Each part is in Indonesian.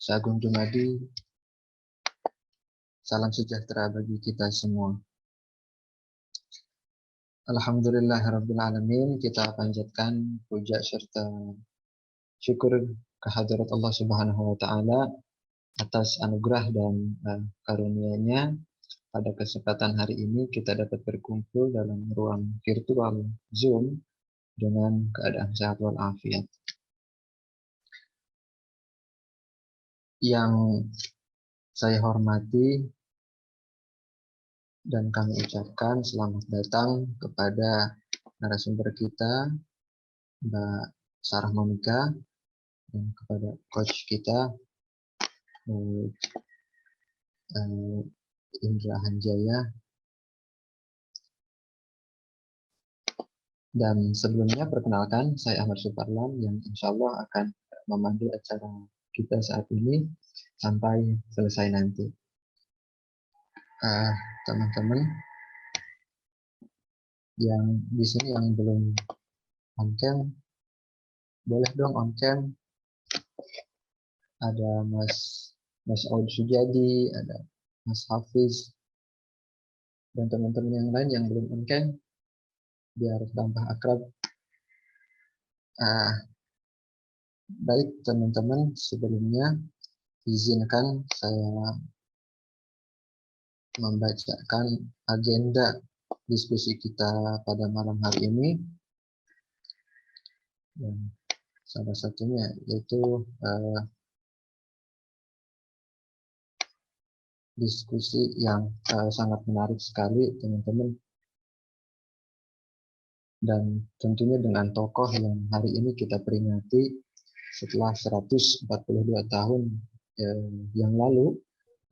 Sagung Jumadi, salam sejahtera bagi kita semua. Alhamdulillahirrabbilalamin, kita panjatkan puja serta syukur kehadirat Allah Subhanahu wa Ta'ala atas anugerah dan karunia-Nya. Pada kesempatan hari ini kita dapat berkumpul dalam ruang virtual Zoom dengan keadaan sehat walafiat. Yang saya hormati dan kami ucapkan selamat datang kepada narasumber kita, Mbak Sarah Monika, dan kepada coach kita, Indra Hanjaya. Dan sebelumnya perkenalkan, saya Ahmad Suparlan yang insya Allah akan memandu acara kita saat ini sampai selesai nanti. Teman-teman yang di sini yang belum on cam, boleh dong on cam. Ada Mas Aud Sujadi, ada Mas Hafiz, dan teman-teman yang lain yang belum on cam, biar tambah akrab. Baik teman-teman, sebelumnya izinkan saya membacakan agenda diskusi kita pada malam hari ini. Dan salah satunya yaitu diskusi yang sangat menarik sekali teman-teman. Dan tentunya dengan tokoh yang hari ini kita peringati setelah 142 tahun yang lalu,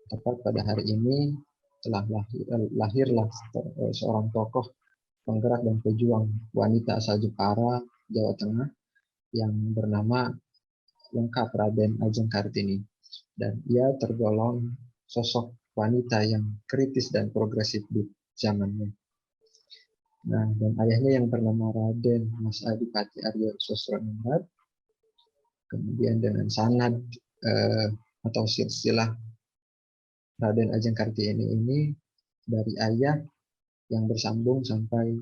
tepat pada hari ini telah lahirlah seorang tokoh penggerak dan pejuang wanita asal Jepara, Jawa Tengah, yang bernama lengkap Raden Ajeng Kartini. Dan ia tergolong sosok wanita yang kritis dan progresif di zamannya. Nah, dan ayahnya yang bernama Raden Mas Adipati Aryo Sosroningrat, kemudian dengan sanad atau silsilah Raden Ajeng Kartini ini dari ayah yang bersambung sampai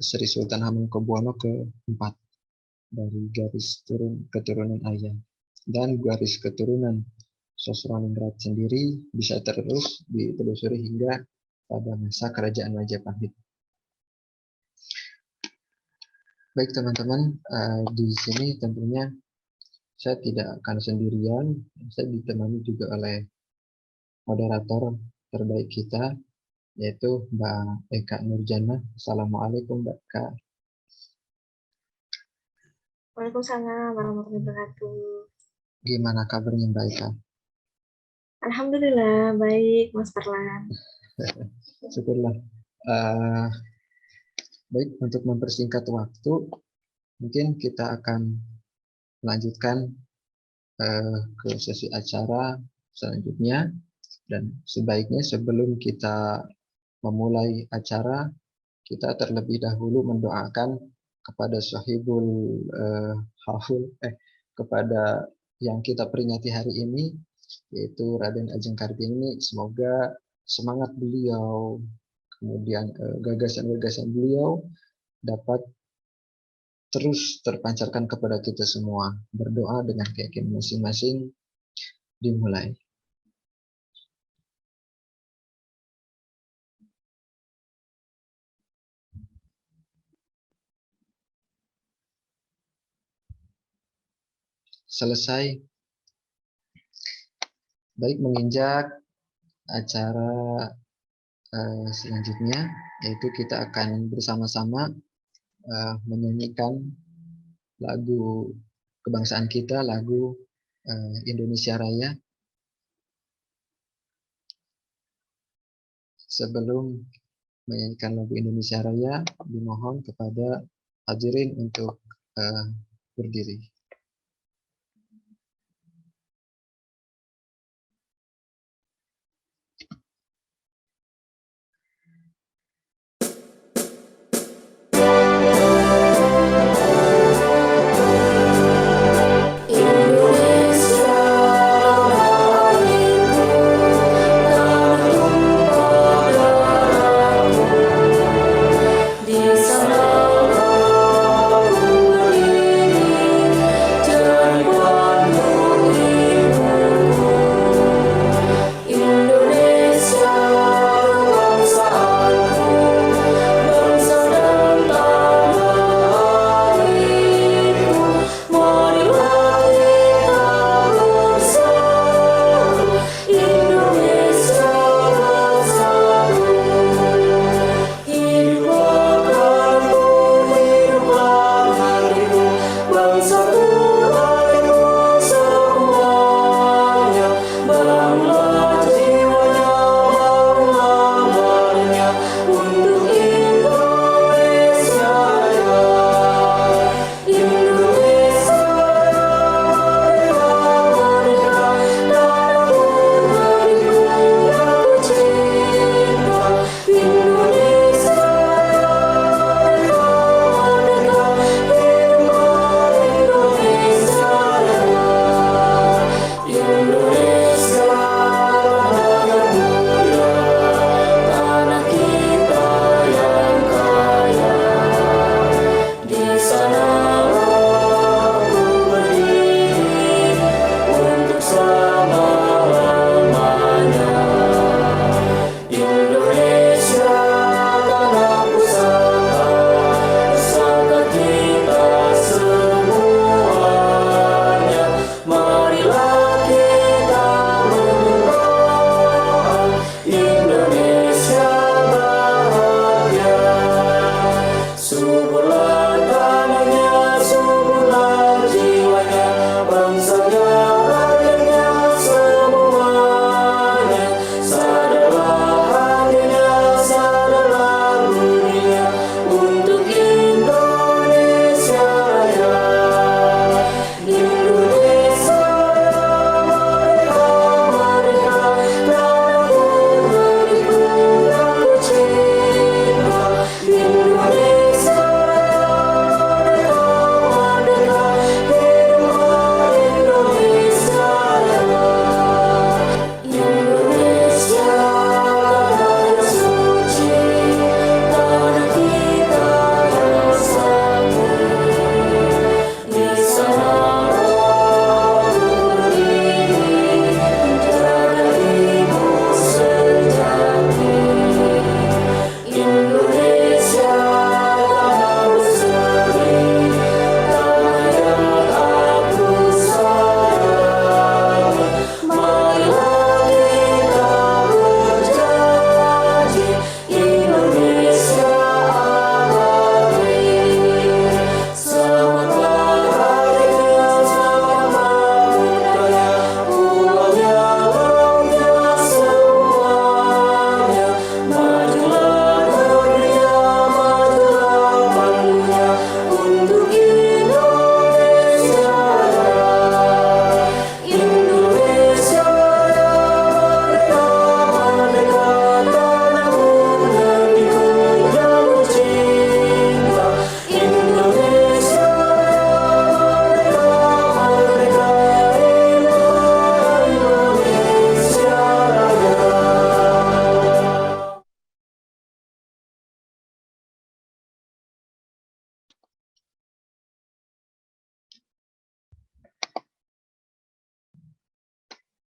Sri Sultan Hamengkubuwono ke-4 dari garis keturunan ayah. Dan garis keturunan Sosroningrat sendiri bisa terus ditelusuri hingga pada masa kerajaan Majapahit. Baik teman-teman, di sini tentunya saya tidak akan sendirian, saya ditemani juga oleh moderator terbaik kita, yaitu Mbak Eka Nurjana. Assalamualaikum Mbak Eka. Waalaikumsalam warahmatullahi wabarakatuh. Gimana kabarnya Mbak Eka? Alhamdulillah, baik Mas Parlan. Syukurlah. Baik, untuk mempersingkat waktu, mungkin kita akan melanjutkan ke sesi acara selanjutnya. Dan sebaiknya sebelum kita memulai acara, kita terlebih dahulu mendoakan kepada sahibul haul, kepada yang kita peringati hari ini, yaitu Raden Ajeng Kartini. Semoga semangat beliau, kemudian gagasan-gagasan beliau dapat terus terpancarkan kepada kita semua. Berdoa dengan keyakinan masing-masing, dimulai. Selesai. Baik, menginjak acara selanjutnya, yaitu kita akan bersama-sama menyanyikan lagu kebangsaan kita, lagu Indonesia Raya. Sebelum menyanyikan lagu Indonesia Raya, dimohon kepada hadirin untuk berdiri. Indonesia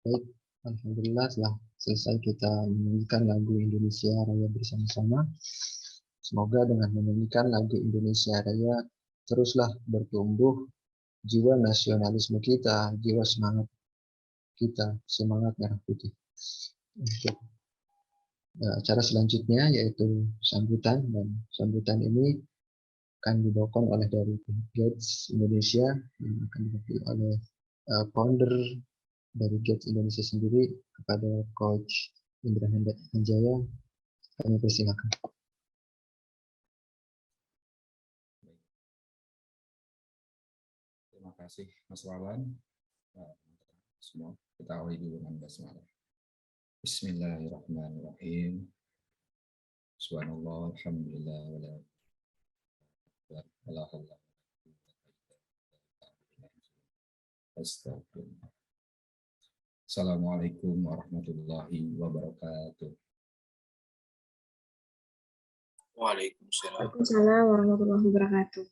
Baik, alhamdulillah setelah selesai kita menyanyikan lagu Indonesia Raya bersama-sama. Semoga dengan menyanyikan lagu Indonesia Raya teruslah bertumbuh jiwa nasionalisme kita, jiwa semangat kita, semangat merah putih. Untuk acara selanjutnya yaitu sambutan, dan sambutan ini akan dibawakan oleh dari Gates Indonesia yang akan diwakili oleh founder dari Gates Indonesia sendiri, kepada Coach Indra Hanjaya. Kami persilakan. Terima kasih Mas Wawan. Semua kita awali dulu dengan basmalah. Bismillahirrahmanirrahim. Subhanallah, alhamdulillah, wala hawla. Astagfirullah. Assalamualaikum warahmatullahi wabarakatuh. Waalaikumsalam warahmatullahi wabarakatuh.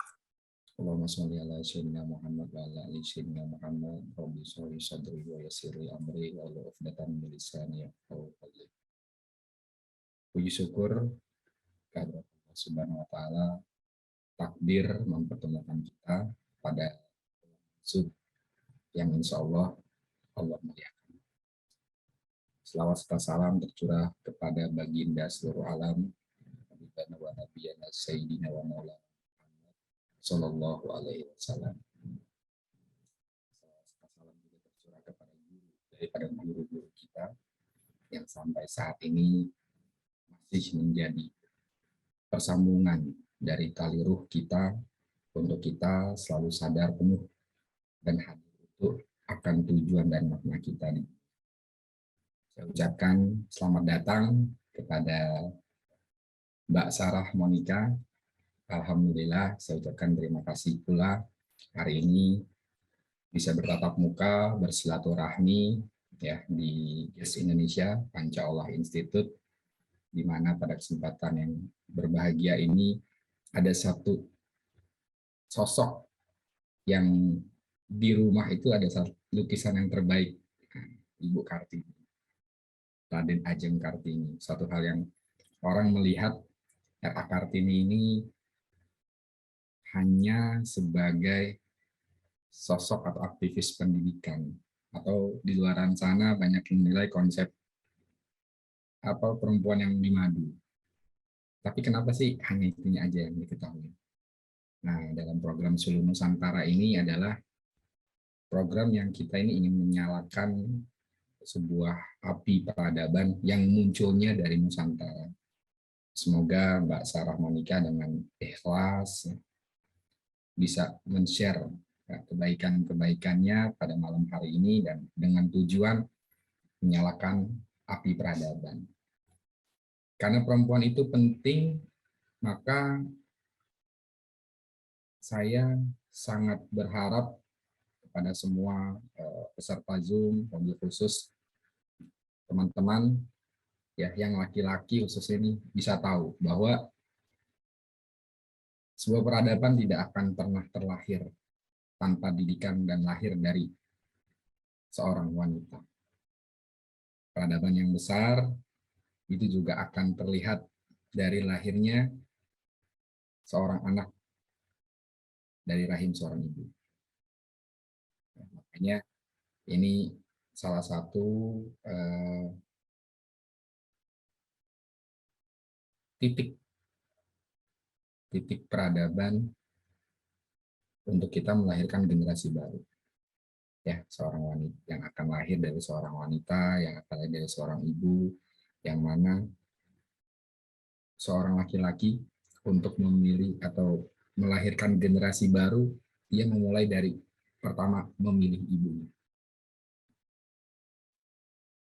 Allahumma sholli ala sayyidina Muhammad wa ala ali sayyidina Muhammad. Rabbi sholli sadri wa yassirli amri wa hlul 'uqdatam min lisani yafqahu qawli. Puji syukur kehadirat Allah Subhanahu wa taala, takdir mempertemukan kita pada sub yang insya Allah muliakan. Selawat serta salam tercurah kepada baginda seluruh alam, Nabi wa Nabiyana Sayyidina wa Maulana Sallallahu Alaihi Wasallam. Salam juga tercurah kepada daripada guru-guru kita yang sampai saat ini masih menjadi persambungan dari tali ruh kita untuk kita selalu sadar penuh dan hadir untuk akan tujuan dan makna kita. Saya ucapkan selamat datang kepada Mbak Sarah Monica. Alhamdulillah, saya ucapkan terima kasih pula hari ini bisa bertatap muka, bersilaturahmi ya di GES Indonesia, Panca Allah Institute, di mana pada kesempatan yang berbahagia ini ada satu sosok yang di rumah itu ada satu lukisan yang terbaik, Ibu Kartini, Raden Ajeng Kartini. Satu hal yang orang melihat R.A. Kartini ini hanya sebagai sosok atau aktivis pendidikan, atau di luar sana banyak yang menilai konsep apa perempuan yang dimadu. Tapi kenapa sih hanya itunya aja yang diketahui? Nah, dalam program Sulu Nusantara ini adalah program yang kita ini ingin menyalakan sebuah api peradaban yang munculnya dari Nusantara. Semoga Mbak Sarah Monica dengan ikhlas bisa men-share kebaikan-kebaikannya pada malam hari ini dan dengan tujuan menyalakan api peradaban. Karena perempuan itu penting, maka saya sangat berharap kepada semua peserta Zoom, mobil khusus teman-teman ya yang laki-laki khusus ini bisa tahu bahwa sebuah peradaban tidak akan pernah terlahir tanpa didikan dan lahir dari seorang wanita. Peradaban yang besar itu juga akan terlihat dari lahirnya seorang anak dari rahim seorang ibu. Nah, makanya ini salah satu titik peradaban untuk kita melahirkan generasi baru. Ya, seorang wanita yang akan lahir dari seorang wanita, yang akan lahir dari seorang ibu, yang mana seorang laki-laki untuk memilih atau melahirkan generasi baru, ia memulai dari pertama memilih ibunya.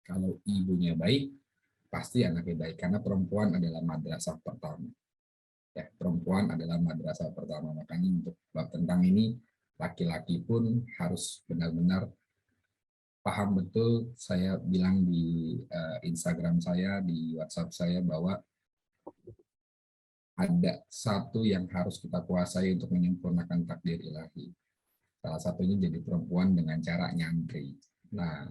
Kalau ibunya baik, pasti anaknya baik, karena perempuan adalah madrasah pertama. Ya, perempuan adalah madrasah pertama. Makanya untuk bab tentang ini, laki-laki pun harus benar-benar paham betul. Saya bilang di Instagram saya, di WhatsApp saya, bahwa ada satu yang harus kita kuasai untuk menyempurnakan takdir ilahi. Salah satunya jadi perempuan dengan cara nyantri. Nah,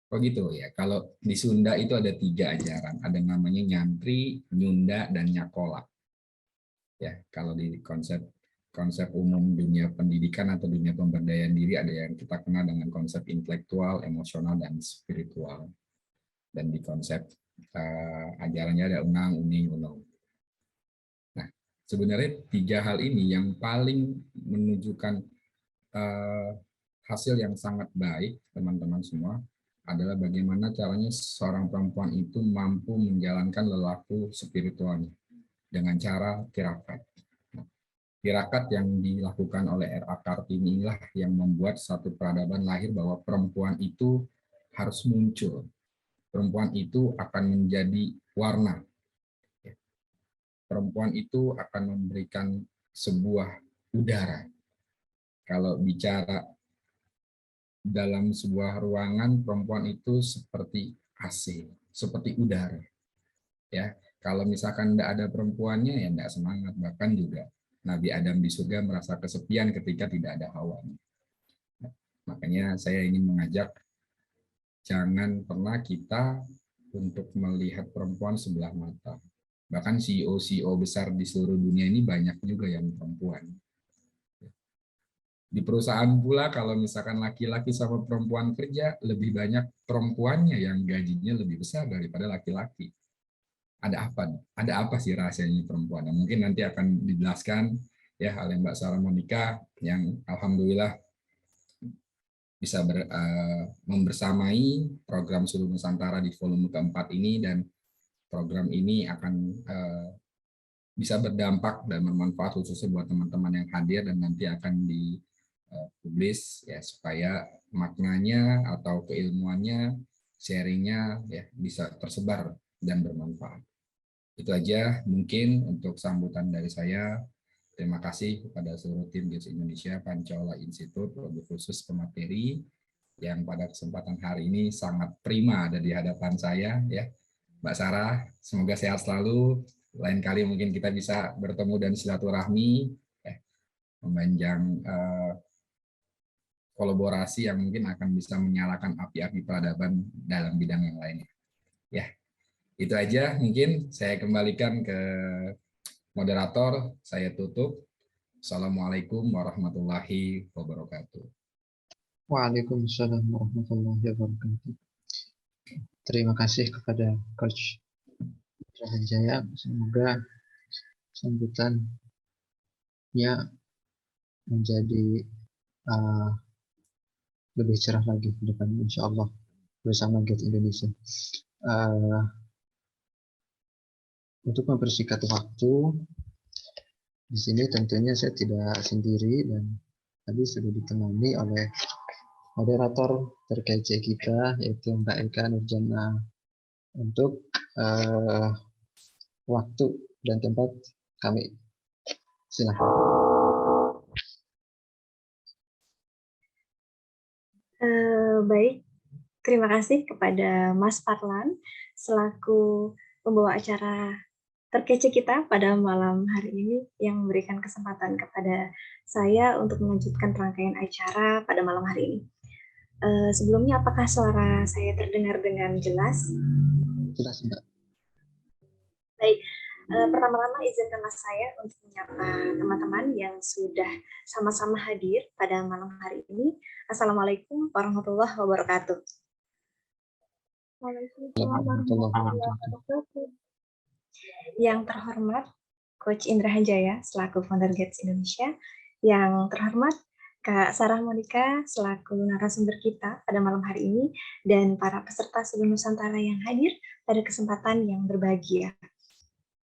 Oh gitu ya. Kalau di Sunda itu ada 3 ajaran. Ada namanya Nyantri, Nyunda, dan Nyakola. Ya, kalau di konsep umum dunia pendidikan atau dunia pemberdayaan diri ada yang kita kenal dengan konsep intelektual, emosional, dan spiritual. Dan di konsep ajarannya ada Unang, Uning, Unong. Nah, sebenarnya 3 hal ini yang paling menunjukkan hasil yang sangat baik teman-teman semua adalah bagaimana caranya seorang perempuan itu mampu menjalankan lelaku spiritualnya dengan cara tirakat. Tirakat yang dilakukan oleh R.A. Kartini inilah yang membuat satu peradaban lahir bahwa perempuan itu harus muncul. Perempuan itu akan menjadi warna. Perempuan itu akan memberikan sebuah udara. Kalau bicara dalam sebuah ruangan, perempuan itu seperti AC, seperti udara. Ya, kalau misalkan tidak ada perempuannya ya tidak semangat. Bahkan juga Nabi Adam di surga merasa kesepian ketika tidak ada Hawa. Nah, makanya saya ingin mengajak jangan pernah kita untuk melihat perempuan sebelah mata. Bahkan CEO besar di seluruh dunia ini banyak juga yang perempuan. Di perusahaan pula kalau misalkan laki-laki sama perempuan kerja, lebih banyak perempuannya yang gajinya lebih besar daripada laki-laki. Ada apa? Ada apa sih rahasianya perempuan? Nah, mungkin nanti akan dijelaskan ya oleh Mbak Sarah Monica yang alhamdulillah bisa membersamai program Seluruh Nusantara di volume keempat ini, dan program ini akan bisa berdampak dan bermanfaat khususnya buat teman-teman yang hadir dan nanti akan dipublis ya supaya maknanya atau keilmuannya, sharingnya ya bisa tersebar dan bermanfaat. Itu aja mungkin untuk sambutan dari saya. Terima kasih kepada seluruh tim GIPS Indonesia Pancawala Institute, lebih khusus pemateri yang pada kesempatan hari ini sangat prima ada di hadapan saya ya. Mbak Sarah, semoga sehat selalu. Lain kali mungkin kita bisa bertemu dan silaturahmi, memanjang kolaborasi yang mungkin akan bisa menyalakan api-api peradaban dalam bidang yang lainnya. Ya, itu aja mungkin saya kembalikan ke moderator, saya tutup. Assalamualaikum warahmatullahi wabarakatuh. Waalaikumsalam warahmatullahi wabarakatuh. Terima kasih kepada Coach Rahanjaya. Semoga sambutannya menjadi lebih cerah lagi ke depan, insya Allah, bersama GIPS Indonesia. Untuk mempersingkat waktu, di sini tentunya saya tidak sendiri dan tadi sudah ditemani oleh moderator terkece kita, yaitu Mbak Eka Nurjana. Untuk waktu dan tempat kami silakan. Baik, terima kasih kepada Mas Farlan selaku pembawa acara terkece kita pada malam hari ini yang memberikan kesempatan kepada saya untuk melanjutkan rangkaian acara pada malam hari ini. Sebelumnya, apakah suara saya terdengar dengan jelas? Jelas, Mbak. Baik, pertama-tama izinkanlah saya untuk menyapa teman-teman yang sudah sama-sama hadir pada malam hari ini. Assalamualaikum warahmatullahi wabarakatuh. Waalaikumsalam warahmatullahi wabarakatuh. Yang terhormat Coach Indra Hanjaya selaku founder GIPS Indonesia, yang terhormat Kak Sarah Monica selaku narasumber kita pada malam hari ini, dan para peserta Seluruh Nusantara yang hadir pada kesempatan yang berbahagia.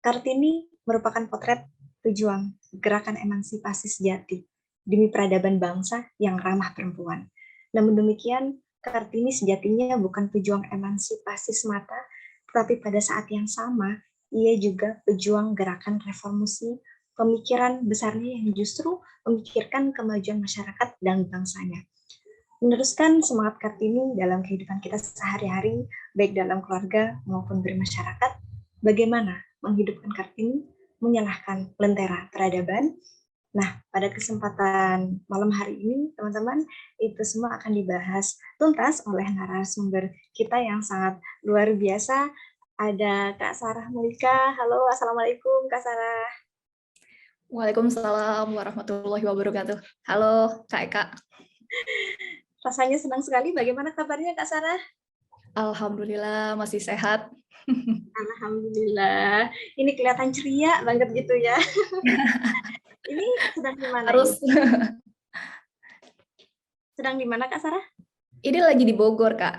Kartini merupakan potret pejuang gerakan emansipasi sejati demi peradaban bangsa yang ramah perempuan. Namun demikian, Kartini sejatinya bukan pejuang emansipasi semata, tetapi pada saat yang sama, ia juga pejuang gerakan reformasi pemikiran besarnya yang justru memikirkan kemajuan masyarakat dan bangsanya. Meneruskan semangat Kartini dalam kehidupan kita sehari-hari, baik dalam keluarga maupun bermasyarakat, bagaimana menghidupkan Kartini, menyalahkan lentera peradaban, Nah, pada kesempatan malam hari ini, teman-teman, itu semua akan dibahas tuntas oleh narasumber kita yang sangat luar biasa. Ada Kak Sarah Mulika. Halo, Assalamualaikum Kak Sarah. Waalaikumsalam warahmatullahi wabarakatuh. Halo Kak Eka. Rasanya senang sekali. Bagaimana kabarnya Kak Sarah? Alhamdulillah masih sehat. Alhamdulillah. Ini kelihatan ceria banget gitu ya. Ini sedang di mana? Harus. Sedang di mana Kak Sarah? Ini lagi di Bogor, Kak.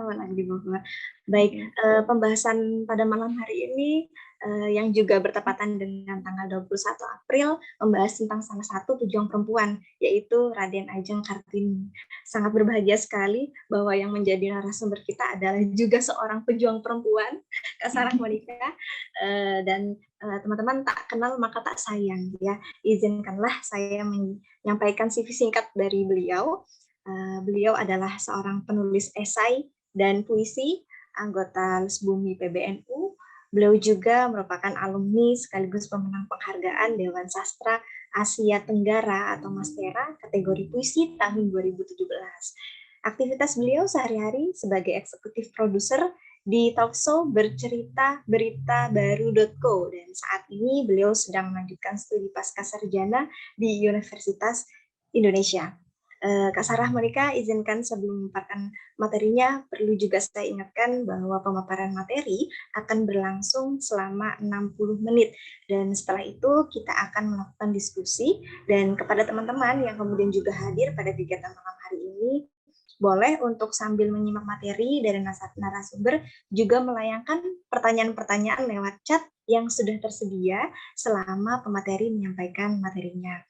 Oh, lagi di Bogor. Baik, pembahasan pada malam hari ini yang juga bertepatan dengan tanggal 21 April membahas tentang salah satu pejuang perempuan, yaitu Raden Ajeng Kartini. Sangat berbahagia sekali bahwa yang menjadi narasumber kita adalah juga seorang pejuang perempuan, Kak Sarah Monika. Dan teman-teman, tak kenal maka tak sayang, ya. Izinkanlah saya menyampaikan CV singkat dari beliau. Beliau adalah seorang penulis esai dan puisi, anggota Lesbumi PBNU. Beliau juga merupakan alumni sekaligus pemenang penghargaan Dewan Sastra Asia Tenggara atau Mastera kategori puisi tahun 2017. Aktivitas beliau sehari-hari sebagai eksekutif produser di talkshow bercerita beritabaru.co, dan saat ini beliau sedang melanjutkan studi pasca sarjana di Universitas Indonesia. Kak Sarah Monika, izinkan sebelum memaparkan materinya, perlu juga saya ingatkan bahwa pemaparan materi akan berlangsung selama 60 menit. Dan setelah itu kita akan melakukan diskusi, dan kepada teman-teman yang kemudian juga hadir pada kegiatan malam hari ini, boleh untuk sambil menyimak materi dari narasumber juga melayangkan pertanyaan-pertanyaan lewat chat yang sudah tersedia selama pemateri menyampaikan materinya.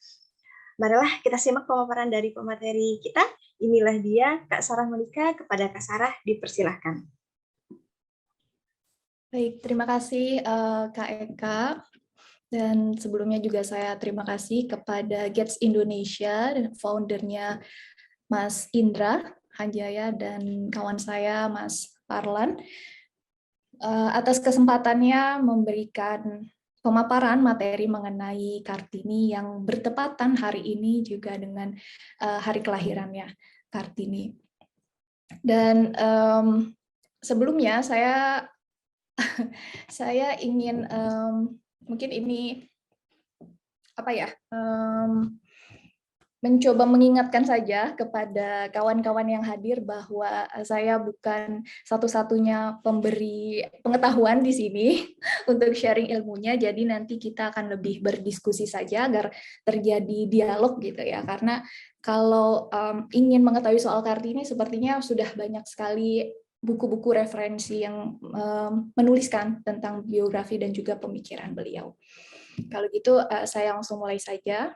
Marilah kita simak pemaparan dari pemateri kita. Inilah dia, Kak Sarah Monika. Kepada Kak Sarah, dipersilahkan. Baik, terima kasih Kak Eka. Dan sebelumnya juga saya terima kasih kepada Gates Indonesia dan foundernya Mas Indra Hanjaya dan kawan saya Mas Parlan atas kesempatannya memberikan pemaparan materi mengenai Kartini yang bertepatan hari ini juga dengan hari kelahirannya Kartini. Dan sebelumnya saya ingin mungkin ini apa ya, mencoba mengingatkan saja kepada kawan-kawan yang hadir bahwa saya bukan satu-satunya pemberi pengetahuan di sini untuk sharing ilmunya, jadi nanti kita akan lebih berdiskusi saja agar terjadi dialog gitu ya, karena kalau ingin mengetahui soal Kartini sepertinya sudah banyak sekali buku-buku referensi yang menuliskan tentang biografi dan juga pemikiran beliau. Kalau gitu saya langsung mulai saja.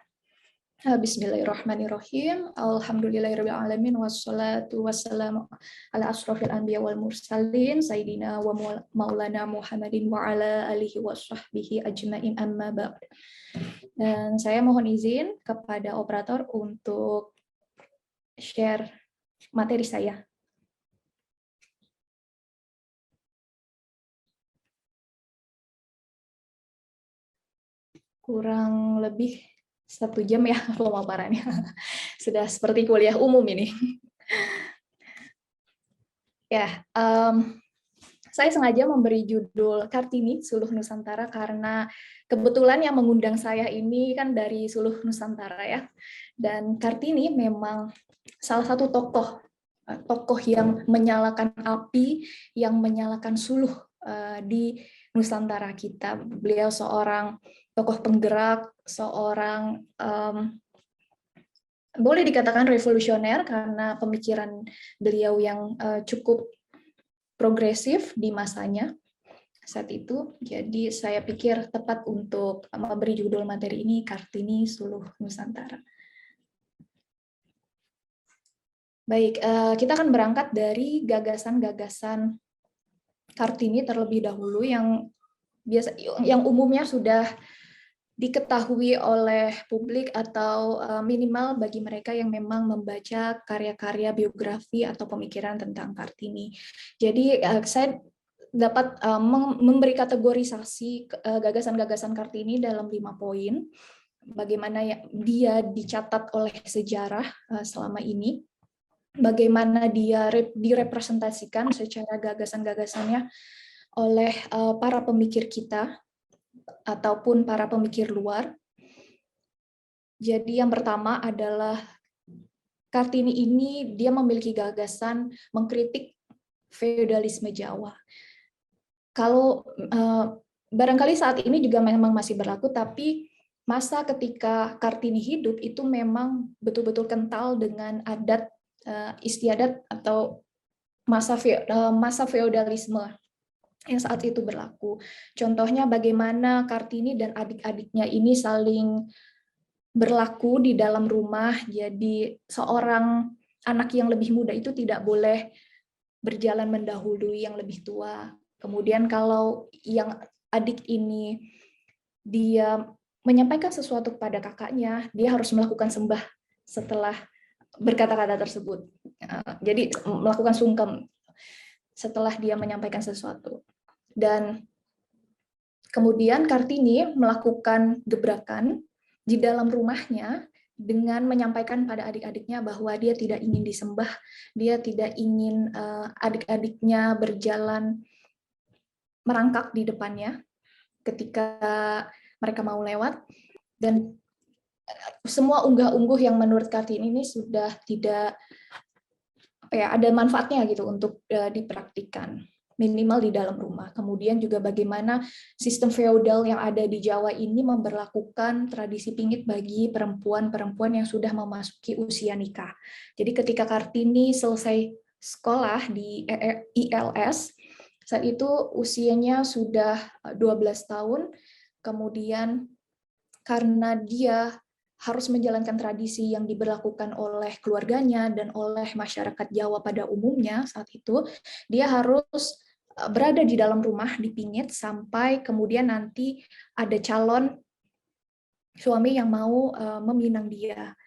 Bismillahirrahmanirrahim. Alhamdulillahirrahmanirrahim. Wassalatu wassalamu ala asrofil anbiya wal mursalin Sayyidina wa maulana Muhammadin wa ala alihi wa sahbihi ajma'in amma ba'd. Dan saya mohon izin kepada operator untuk share materi saya. Kurang lebih 1 jam ya pemaparannya. Sudah seperti kuliah umum ini. Ya, saya sengaja memberi judul Kartini, Suluh Nusantara, karena kebetulan yang mengundang saya ini kan dari Suluh Nusantara ya. Dan Kartini memang salah satu tokoh yang menyalakan api, yang menyalakan suluh di Nusantara kita. Beliau seorang tokoh penggerak, seorang boleh dikatakan revolusioner karena pemikiran beliau yang cukup progresif di masanya saat itu. Jadi saya pikir tepat untuk memberi judul materi ini Kartini Suluh Nusantara. Baik, kita akan berangkat dari gagasan-gagasan Kartini terlebih dahulu yang umumnya sudah diketahui oleh publik atau minimal bagi mereka yang memang membaca karya-karya biografi atau pemikiran tentang Kartini. Jadi saya dapat memberi kategorisasi gagasan-gagasan Kartini dalam 5 poin. bagaimana dia dicatat oleh sejarah selama ini, bagaimana dia direpresentasikan secara gagasan-gagasannya oleh para pemikir kita ataupun para pemikir luar. Jadi yang pertama adalah Kartini ini dia memiliki gagasan mengkritik feodalisme Jawa. Kalau barangkali saat ini juga memang masih berlaku, tapi masa ketika Kartini hidup itu memang betul-betul kental dengan adat istiadat atau masa feodalisme yang saat itu berlaku. Contohnya bagaimana Kartini dan adik-adiknya ini saling berlaku di dalam rumah. Jadi seorang anak yang lebih muda itu tidak boleh berjalan mendahului yang lebih tua. Kemudian kalau yang adik ini dia menyampaikan sesuatu kepada kakaknya, dia harus melakukan sembah setelah berkata-kata tersebut. Jadi melakukan sungkem setelah dia menyampaikan sesuatu. Dan kemudian Kartini melakukan gebrakan di dalam rumahnya dengan menyampaikan pada adik-adiknya bahwa dia tidak ingin disembah, dia tidak ingin adik-adiknya berjalan merangkak di depannya ketika mereka mau lewat, dan semua unggah-ungguh yang menurut Kartini ini sudah tidak ada manfaatnya gitu untuk dipraktikkan, minimal di dalam rumah. Kemudian juga bagaimana sistem feodal yang ada di Jawa ini memberlakukan tradisi pingit bagi perempuan-perempuan yang sudah memasuki usia nikah. Jadi ketika Kartini selesai sekolah di ILS, saat itu usianya sudah 12 tahun, kemudian karena dia harus menjalankan tradisi yang diberlakukan oleh keluarganya dan oleh masyarakat Jawa pada umumnya saat itu, dia harus berada di dalam rumah dipingit sampai kemudian nanti ada calon suami yang mau meminang dia.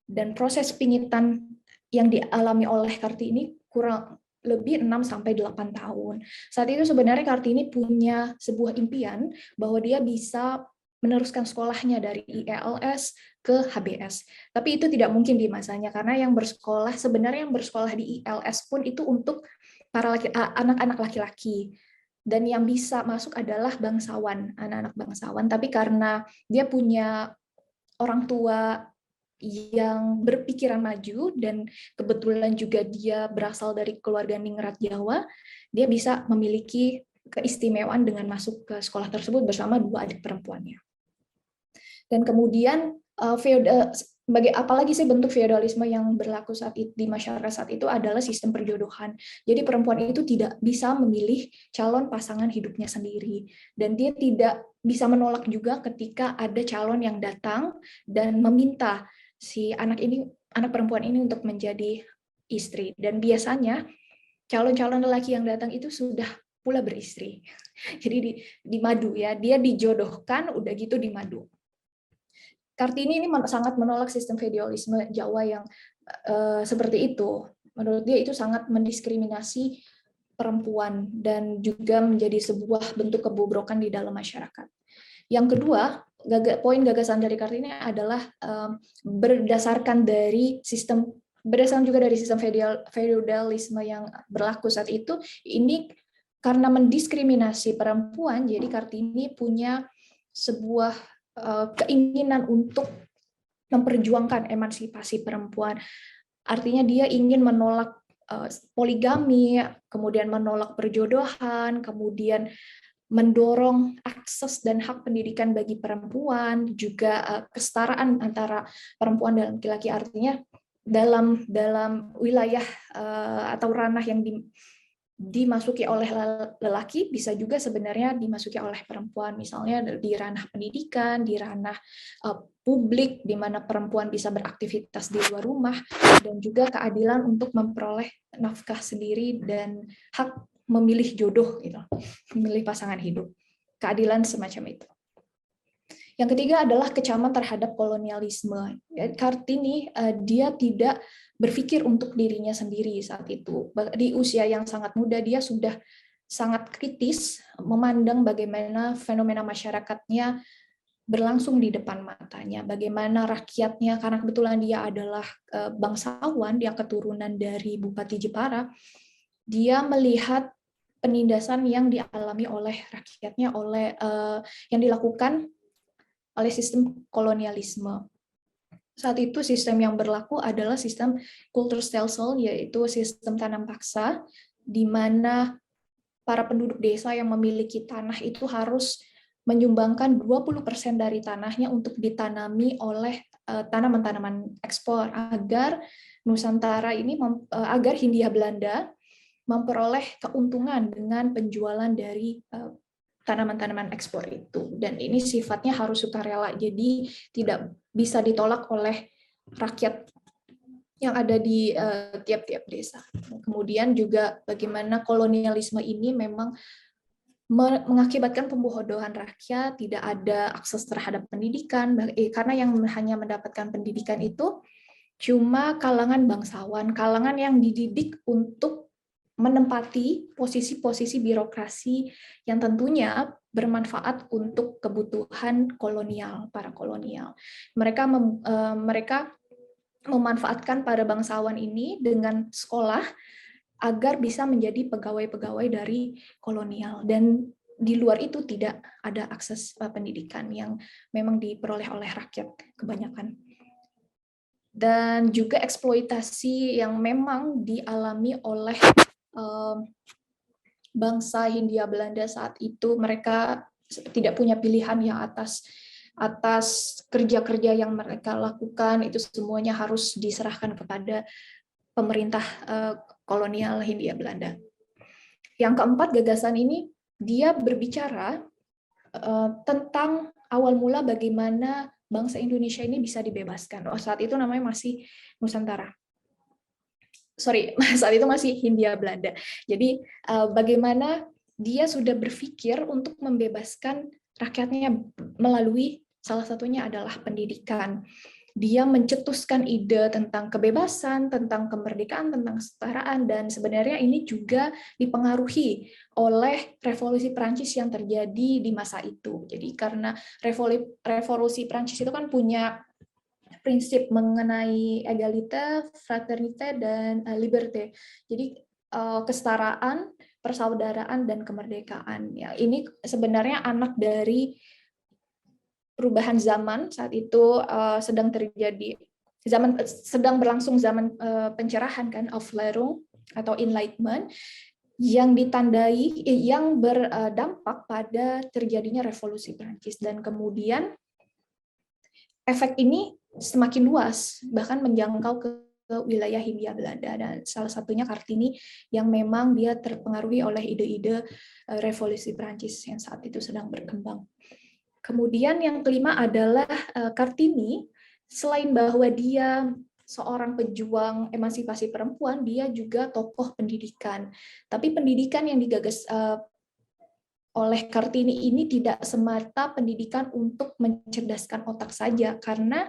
Dan proses pingitan yang dialami oleh Kartini kurang lebih 6-8 tahun. Saat itu sebenarnya Kartini punya sebuah impian bahwa dia bisa meneruskan sekolahnya dari ILS ke HBS. Tapi itu tidak mungkin di masanya, karena yang bersekolah, sebenarnya yang bersekolah di ILS pun itu untuk para anak-anak laki-laki. Dan yang bisa masuk adalah bangsawan, anak-anak bangsawan. Tapi karena dia punya orang tua yang berpikiran maju dan kebetulan juga dia berasal dari keluarga ningrat Jawa, dia bisa memiliki keistimewaan dengan masuk ke sekolah tersebut bersama 2 adik perempuannya. Dan kemudian apalagi sih bentuk feodalisme yang berlaku saat itu di masyarakat saat itu adalah sistem perjodohan. Jadi perempuan itu tidak bisa memilih calon pasangan hidupnya sendiri, dan dia tidak bisa menolak juga ketika ada calon yang datang dan meminta si anak perempuan ini untuk menjadi istri. Dan biasanya calon-calon lelaki yang datang itu sudah pula beristri. Jadi di madu ya, dia dijodohkan udah gitu di madu. Kartini ini sangat menolak sistem feodalisme Jawa yang seperti itu. Menurut dia itu sangat mendiskriminasi perempuan dan juga menjadi sebuah bentuk kebobrokan di dalam masyarakat. Yang kedua, poin gagasan dari Kartini adalah berdasarkan juga dari sistem feodalisme yang berlaku saat itu, ini karena mendiskriminasi perempuan, jadi Kartini punya sebuah keinginan untuk memperjuangkan emansipasi perempuan. Artinya dia ingin menolak poligami, kemudian menolak perjodohan, kemudian mendorong akses dan hak pendidikan bagi perempuan, juga kesetaraan antara perempuan dan laki-laki. Artinya dalam wilayah atau ranah yang dimasuki oleh lelaki bisa juga sebenarnya dimasuki oleh perempuan, misalnya di ranah pendidikan, di ranah publik di mana perempuan bisa beraktivitas di luar rumah, dan juga keadilan untuk memperoleh nafkah sendiri dan hak memilih jodoh gitu, memilih pasangan hidup. Keadilan semacam itu. Yang ketiga adalah kecaman terhadap kolonialisme. Kartini dia tidak berpikir untuk dirinya sendiri saat itu. Di usia yang sangat muda dia sudah sangat kritis memandang bagaimana fenomena masyarakatnya berlangsung di depan matanya. Bagaimana rakyatnya, karena kebetulan dia adalah bangsawan, dia keturunan dari Bupati Jepara, dia melihat penindasan yang dialami oleh rakyatnya, yang dilakukan oleh sistem kolonialisme. Saat itu sistem yang berlaku adalah sistem Kulturstelsel, yaitu sistem tanam paksa, di mana para penduduk desa yang memiliki tanah itu harus menyumbangkan 20% dari tanahnya untuk ditanami oleh tanaman-tanaman ekspor agar Nusantara ini agar Hindia Belanda memperoleh keuntungan dengan penjualan dari tanaman-tanaman ekspor itu. Dan ini sifatnya harus sukarela, jadi tidak bisa ditolak oleh rakyat yang ada di tiap-tiap desa. Kemudian juga bagaimana kolonialisme ini memang mengakibatkan pembodohan rakyat, tidak ada akses terhadap pendidikan, karena yang hanya mendapatkan pendidikan itu cuma kalangan bangsawan, kalangan yang dididik untuk menempati posisi-posisi birokrasi yang tentunya bermanfaat untuk kebutuhan kolonial, para kolonial. Mereka memanfaatkan para bangsawan ini dengan sekolah agar bisa menjadi pegawai-pegawai dari kolonial, dan di luar itu tidak ada akses pendidikan yang memang diperoleh oleh rakyat kebanyakan. Dan juga eksploitasi yang memang dialami oleh bangsa Hindia Belanda saat itu. Mereka tidak punya pilihan yang atas kerja-kerja yang mereka lakukan, itu semuanya harus diserahkan kepada pemerintah kolonial Hindia Belanda. Yang keempat, gagasan ini dia berbicara tentang awal mula bagaimana bangsa Indonesia ini bisa dibebaskan. Saat itu namanya masih Nusantara. Saat itu masih Hindia Belanda. Jadi bagaimana dia sudah berpikir untuk membebaskan rakyatnya melalui salah satunya adalah pendidikan. Dia mencetuskan ide tentang kebebasan, tentang kemerdekaan, tentang kesetaraan, dan sebenarnya ini juga dipengaruhi oleh revolusi Prancis yang terjadi di masa itu. Jadi karena revolusi Prancis itu kan punya prinsip mengenai egalite, fraternite, dan liberté. Jadi kesetaraan, persaudaraan, dan kemerdekaan. Ya, ini sebenarnya anak dari perubahan zaman. Saat itu sedang berlangsung zaman pencerahan kan, Aufklärung atau Enlightenment, yang berdampak pada terjadinya revolusi Prancis, dan kemudian efek ini semakin luas, bahkan menjangkau ke wilayah Hindia Belanda, dan salah satunya Kartini yang memang dia terpengaruhi oleh ide-ide revolusi Prancis yang saat itu sedang berkembang. Kemudian yang kelima adalah Kartini, selain bahwa dia seorang pejuang emansipasi perempuan, dia juga tokoh pendidikan. Tapi pendidikan yang digagas oleh Kartini ini tidak semata pendidikan untuk mencerdaskan otak saja, karena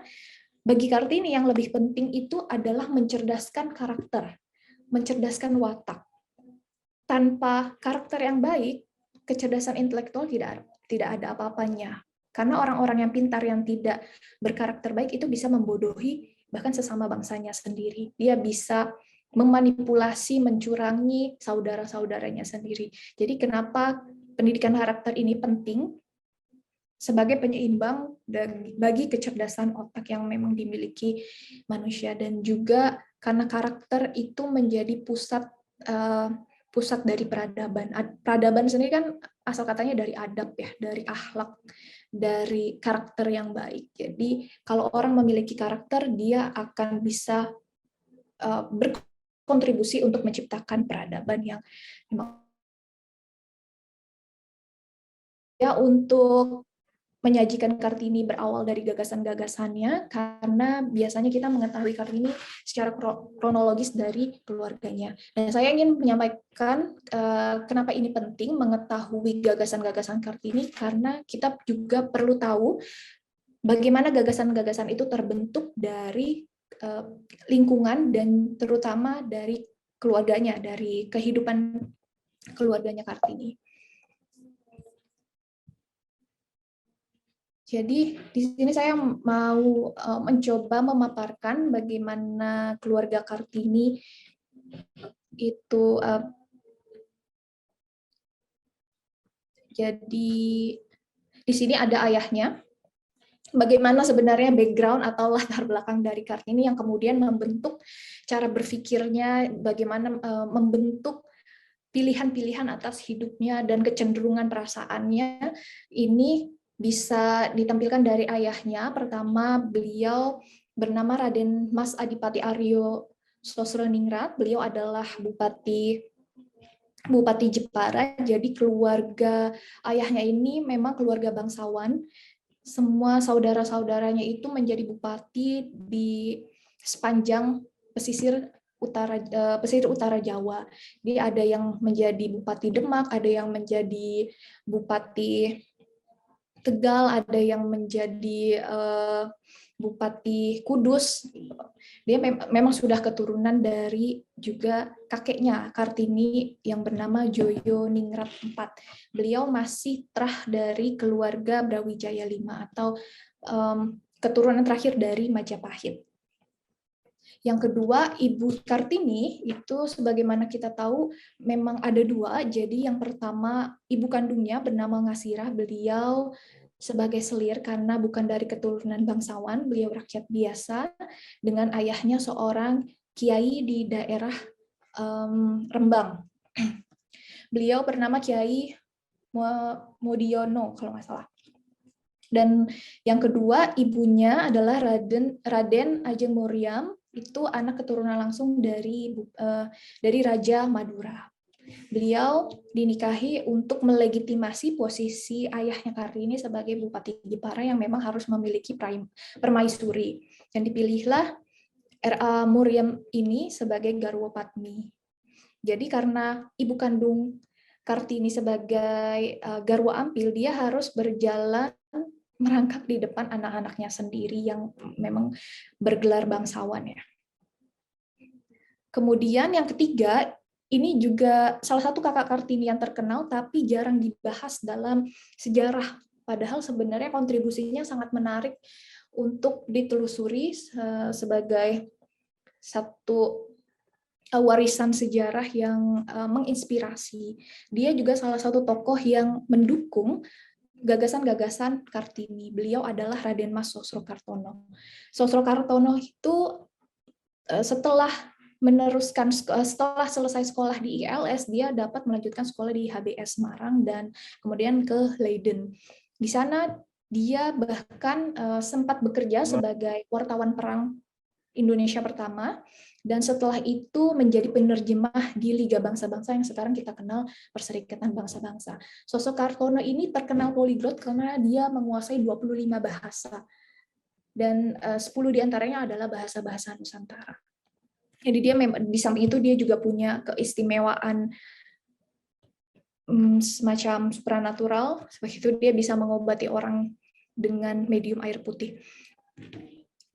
bagi Kartini yang lebih penting itu adalah mencerdaskan karakter, mencerdaskan watak. Tanpa karakter yang baik, kecerdasan intelektual tidak ada apa-apanya. Karena orang-orang yang pintar yang tidak berkarakter baik itu bisa membodohi bahkan sesama bangsanya sendiri. Dia bisa memanipulasi, mencurangi saudara-saudaranya sendiri. Jadi kenapa pendidikan karakter ini penting sebagai penyeimbang bagi kecerdasan otak yang memang dimiliki manusia, dan juga karena karakter itu menjadi pusat dari peradaban. Peradaban sendiri kan asal katanya dari adab ya, dari akhlak, dari karakter yang baik. Jadi kalau orang memiliki karakter, dia akan bisa berkontribusi untuk menciptakan peradaban yang memang ya. Untuk menyajikan Kartini berawal dari gagasan-gagasannya, karena biasanya kita mengetahui Kartini secara kronologis dari keluarganya. Dan saya ingin menyampaikan kenapa ini penting mengetahui gagasan-gagasan Kartini, karena kita juga perlu tahu bagaimana gagasan-gagasan itu terbentuk dari lingkungan dan terutama dari keluarganya, dari kehidupan keluarganya Kartini. Jadi di sini saya mau mencoba memaparkan bagaimana keluarga Kartini itu jadi di sini ada ayahnya. Bagaimana sebenarnya background atau latar belakang dari Kartini yang kemudian membentuk cara berpikirnya, bagaimana membentuk pilihan-pilihan atas hidupnya dan kecenderungan perasaannya ini bisa ditampilkan dari ayahnya. Pertama, beliau bernama Raden Mas Adipati Aryo Sosroningrat. Beliau adalah Bupati Jepara. Jadi keluarga ayahnya ini memang keluarga bangsawan. Semua saudara-saudaranya itu menjadi bupati di sepanjang pesisir utara Jawa. Jadi ada yang menjadi Bupati Demak, ada yang menjadi Bupati Tegal, ada yang menjadi Bupati Kudus. Dia memang sudah keturunan dari juga kakeknya Kartini yang bernama Joyo Ningrat IV. Beliau masih terah dari keluarga Brawijaya V atau keturunan terakhir dari Majapahit. Yang kedua, Ibu Kartini itu sebagaimana kita tahu memang ada dua. Jadi yang pertama ibu kandungnya bernama Ngasirah, beliau sebagai selir karena bukan dari keturunan bangsawan, beliau rakyat biasa dengan ayahnya seorang kiai di daerah Rembang. Beliau bernama Kiai Modiono kalau nggak salah. Dan yang kedua ibunya adalah Raden Ajeng Muriam, itu anak keturunan langsung dari Raja Madura. Beliau dinikahi untuk melegitimasi posisi ayahnya Kartini sebagai Bupati Jepara yang memang harus memiliki permaisuri. Dan dipilihlah R.A. Muriam ini sebagai Garwa Padmi. Jadi karena ibu kandung Kartini sebagai Garwa Ampil, dia harus berjalan merangkak di depan anak-anaknya sendiri yang memang bergelar bangsawan ya. Kemudian yang ketiga, ini juga salah satu kakak Kartini yang terkenal tapi jarang dibahas dalam sejarah. Padahal sebenarnya kontribusinya sangat menarik untuk ditelusuri sebagai satu warisan sejarah yang menginspirasi. Dia juga salah satu tokoh yang mendukung gagasan-gagasan Kartini. Beliau adalah Raden Mas Sosrokartono. Sosrokartono itu setelah selesai sekolah di ILS, dia dapat melanjutkan sekolah di HBS Semarang dan kemudian ke Leiden. Di sana dia bahkan sempat bekerja sebagai wartawan perang Indonesia pertama, dan setelah itu menjadi penerjemah di Liga Bangsa-Bangsa yang sekarang kita kenal Perserikatan Bangsa-Bangsa. Sosok Kartono ini terkenal poliglot karena dia menguasai 25 bahasa, dan 10 diantaranya adalah bahasa-bahasa Nusantara. Jadi dia di samping itu dia juga punya keistimewaan semacam supranatural, seperti itu dia bisa mengobati orang dengan medium air putih.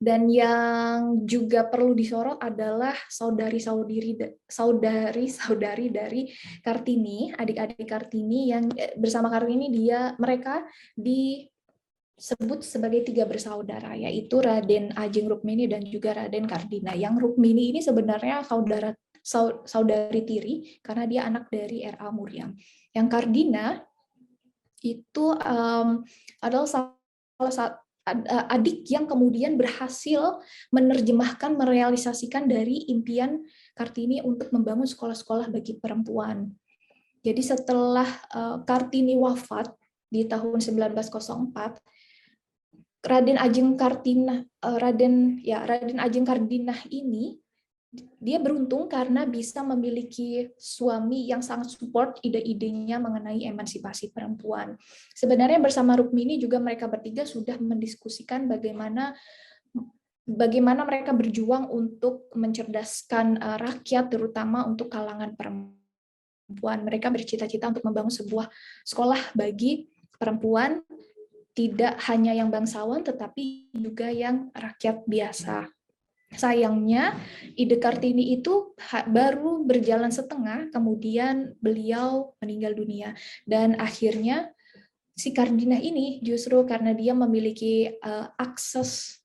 Dan yang juga perlu disorot adalah saudari-saudari dari Kartini, adik-adik Kartini yang bersama Kartini mereka disebut sebagai 3 bersaudara, yaitu Raden Ajeng Rukmini dan juga Raden Kardina. Yang Rukmini ini sebenarnya saudari tiri karena dia anak dari R.A. Muriam. Yang Kardina itu adalah salah satu adik yang kemudian berhasil menerjemahkan, merealisasikan dari impian Kartini untuk membangun sekolah-sekolah bagi perempuan. Jadi setelah Kartini wafat di tahun 1904, Raden Ajeng Kardinah ini dia beruntung karena bisa memiliki suami yang sangat support ide-idenya mengenai emansipasi perempuan. Sebenarnya bersama Rukmini juga mereka bertiga sudah mendiskusikan bagaimana mereka berjuang untuk mencerdaskan rakyat, terutama untuk kalangan perempuan. Mereka bercita-cita untuk membangun sebuah sekolah bagi perempuan, tidak hanya yang bangsawan, tetapi juga yang rakyat biasa. Sayangnya, ide Kartini itu baru berjalan setengah, kemudian beliau meninggal dunia. Dan akhirnya si Kardinah ini justru karena dia memiliki akses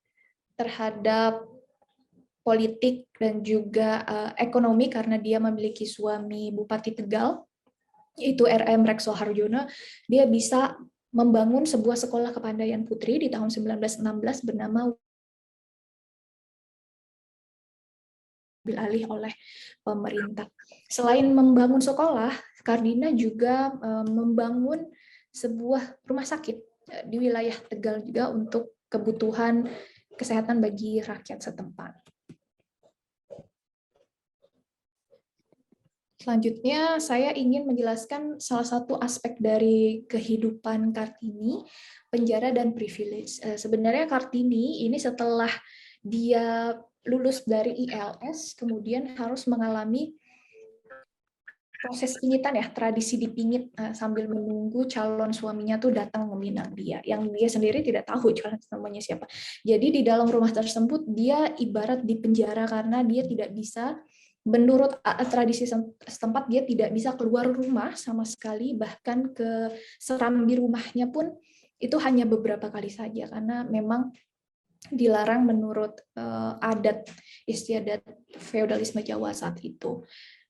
terhadap politik dan juga ekonomi karena dia memiliki suami Bupati Tegal, yaitu RM Rekso Harjono, dia bisa membangun sebuah sekolah kepandaian putri di tahun 1916 bernama diambil alih oleh pemerintah. Selain membangun sekolah, Kardinah juga membangun sebuah rumah sakit di wilayah Tegal juga untuk kebutuhan kesehatan bagi rakyat setempat. Selanjutnya, saya ingin menjelaskan salah satu aspek dari kehidupan Kartini, penjara dan privilege. Sebenarnya Kartini ini setelah dia lulus dari ILS, kemudian harus mengalami proses pingitan ya, tradisi dipingit sambil menunggu calon suaminya tuh datang meminang dia, yang dia sendiri tidak tahu calon suaminya siapa. Jadi di dalam rumah tersebut dia ibarat di penjara karena dia tidak bisa, menurut tradisi setempat dia tidak bisa keluar rumah sama sekali, bahkan ke serambi rumahnya pun itu hanya beberapa kali saja karena memang dilarang menurut adat istiadat feodalisme Jawa saat itu.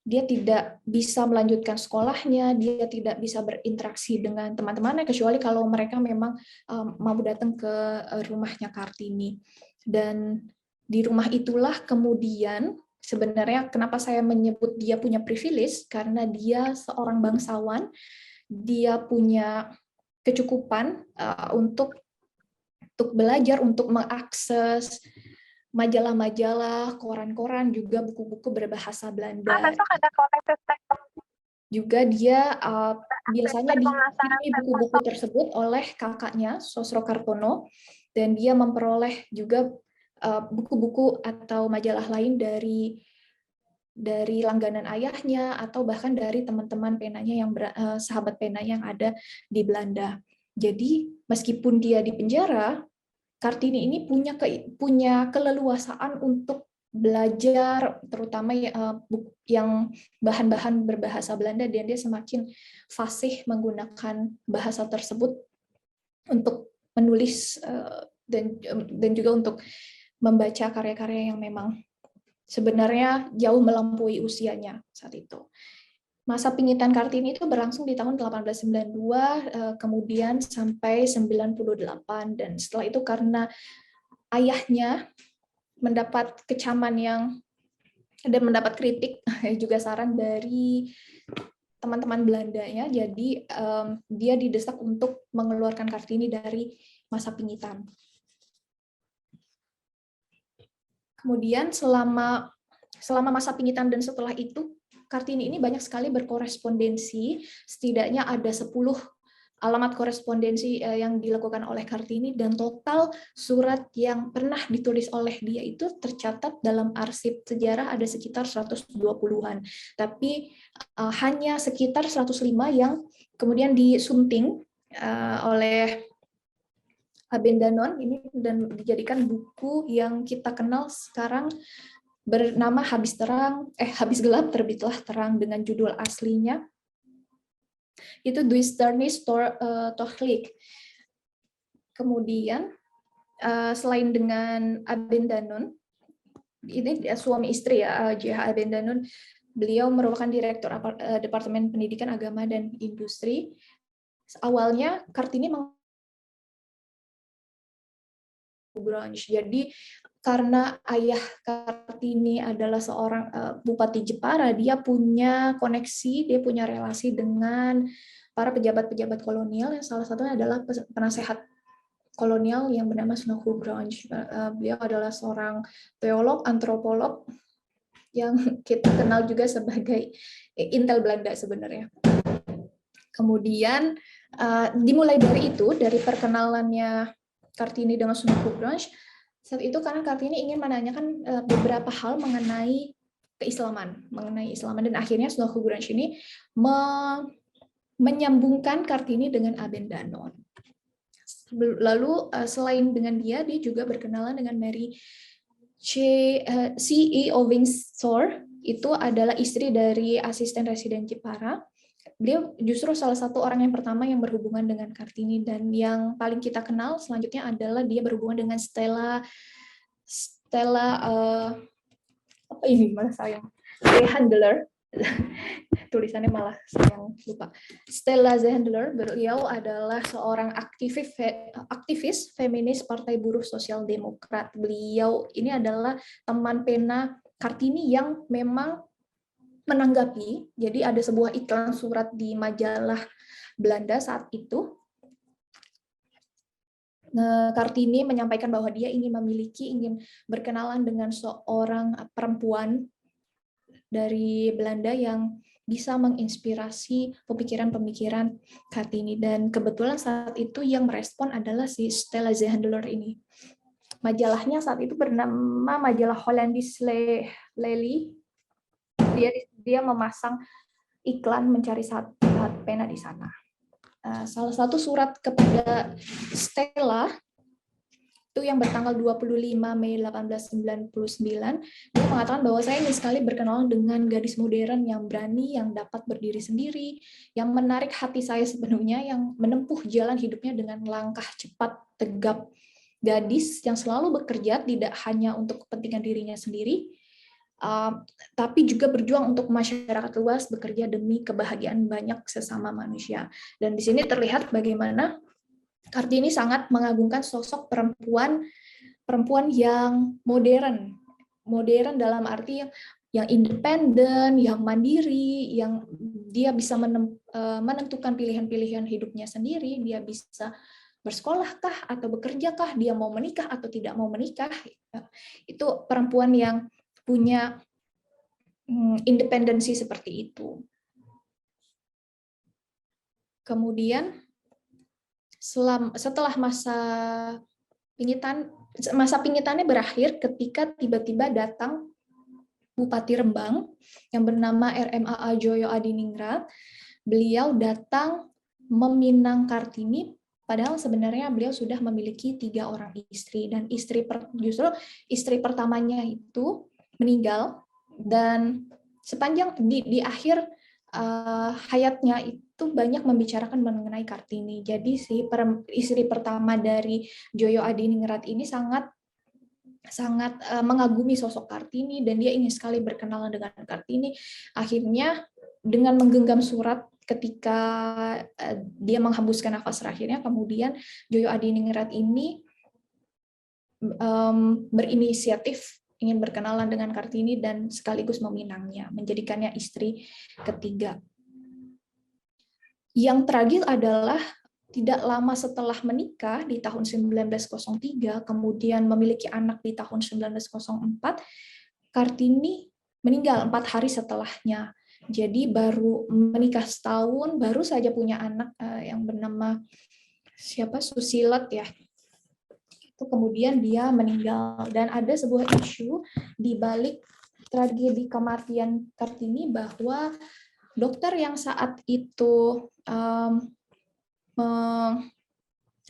Dia tidak bisa melanjutkan sekolahnya, dia tidak bisa berinteraksi dengan teman-temannya kecuali kalau mereka memang mau datang ke rumahnya Kartini. Dan di rumah itulah kemudian sebenarnya kenapa saya menyebut dia punya privilege, karena dia seorang bangsawan, dia punya kecukupan untuk belajar, untuk mengakses majalah-majalah, koran-koran, juga buku-buku berbahasa Belanda. Juga dia biasanya dikirimi buku-buku tersebut oleh kakaknya, Sosro Kartono, dan dia memperoleh juga buku-buku atau majalah lain dari langganan ayahnya atau bahkan dari teman-teman penanya yang sahabat penanya yang ada di Belanda. Jadi meskipun dia di penjara, Kartini ini punya keleluasaan untuk belajar, terutama yang bahan-bahan berbahasa Belanda, dan dia semakin fasih menggunakan bahasa tersebut untuk menulis dan juga untuk membaca karya-karya yang memang sebenarnya jauh melampaui usianya saat itu. Masa pingitan Kartini itu berlangsung di tahun 1892, kemudian sampai 98, dan setelah itu karena ayahnya mendapat kecaman dan mendapat kritik juga saran dari teman-teman Belandanya, jadi dia didesak untuk mengeluarkan Kartini dari masa pingitan. Kemudian selama masa pingitan dan setelah itu, Kartini ini banyak sekali berkorespondensi, setidaknya ada 10 alamat korespondensi yang dilakukan oleh Kartini, dan total surat yang pernah ditulis oleh dia itu tercatat dalam arsip sejarah ada sekitar 120-an. Tapi hanya sekitar 105 yang kemudian disunting oleh Abendanon ini dan dijadikan buku yang kita kenal sekarang bernama Habis Gelap Terbitlah Terang, dengan judul aslinya itu Duisternis Tochlik. Kemudian selain dengan Abendanon, ini suami istri ya, J.H. Abendanon, beliau merupakan direktur Departemen Pendidikan Agama dan Industri. Awalnya Kartini jadi karena ayah Kartini adalah seorang Bupati Jepara, dia punya koneksi, dia punya relasi dengan para pejabat-pejabat kolonial, yang salah satunya adalah penasehat kolonial yang bernama Snoehoe Branch. Beliau adalah seorang teolog, antropolog, yang kita kenal juga sebagai Intel Belanda sebenarnya. Kemudian dimulai dari itu, dari perkenalannya Kartini dengan Snoehoe Branch, saat itu karena Kartini ingin menanyakan beberapa hal mengenai keislaman, dan akhirnya Snoehoe Branch ini menyambungkan Kartini dengan Abendanon. Lalu selain dengan dia juga berkenalan dengan Mary C.E. Windsor, itu adalah istri dari asisten residen Jepara. Beliau justru salah satu orang yang pertama yang berhubungan dengan Kartini, dan yang paling kita kenal selanjutnya adalah dia berhubungan dengan Stella apa ini malah sayang, Zehandler. Tulisannya malah sayang lupa. Stella Zehandler, beliau adalah seorang aktivis feminis Partai Buruh Sosial Demokrat. Beliau ini adalah teman pena Kartini yang memang menanggapi. Jadi ada sebuah iklan surat di majalah Belanda saat itu. Kartini menyampaikan bahwa dia ingin berkenalan dengan seorang perempuan dari Belanda yang bisa menginspirasi pemikiran-pemikiran Kartini, dan kebetulan saat itu yang merespon adalah si Stella Zehandler ini. Majalahnya saat itu bernama majalah Hollandis Lely. Dia memasang iklan mencari saat pena di sana. Salah satu surat kepada Stella itu yang bertanggal 25 Mei 1899, dia mengatakan bahwa saya ingin sekali berkenalan dengan gadis modern yang berani, yang dapat berdiri sendiri, yang menarik hati saya sepenuhnya, yang menempuh jalan hidupnya dengan langkah cepat, tegap. Gadis yang selalu bekerja tidak hanya untuk kepentingan dirinya sendiri, tapi juga berjuang untuk masyarakat luas, bekerja demi kebahagiaan banyak sesama manusia. Dan di sini terlihat bagaimana Kartini sangat mengagungkan sosok perempuan yang modern dalam arti yang independen, yang mandiri, yang dia bisa menentukan pilihan-pilihan hidupnya sendiri, dia bisa bersekolahkah atau bekerjakah, dia mau menikah atau tidak mau menikah. Itu perempuan yang punya independensi seperti itu. Kemudian setelah masa pingitannya berakhir ketika tiba-tiba datang Bupati Rembang yang bernama RMAA Joyo Adiningrat. Beliau datang meminang Kartini, padahal sebenarnya beliau sudah memiliki 3 orang istri, dan justru istri pertamanya itu meninggal, dan sepanjang di akhir hayatnya itu banyak membicarakan mengenai Kartini. Jadi istri pertama dari Joyo Adiningrat ini sangat mengagumi sosok Kartini, dan dia ingin sekali berkenalan dengan Kartini. Akhirnya dengan menggenggam surat ketika dia menghembuskan nafas terakhirnya, kemudian Joyo Adiningrat ini berinisiatif ingin berkenalan dengan Kartini dan sekaligus meminangnya, menjadikannya istri ketiga. Yang tragis adalah tidak lama setelah menikah di tahun 1903, kemudian memiliki anak di tahun 1904, Kartini meninggal 4 hari setelahnya. Jadi baru menikah setahun, baru saja punya anak yang bernama Susilat ya. Itu kemudian dia meninggal, dan ada sebuah isu di balik tragedi kematian Kartini bahwa dokter yang saat itu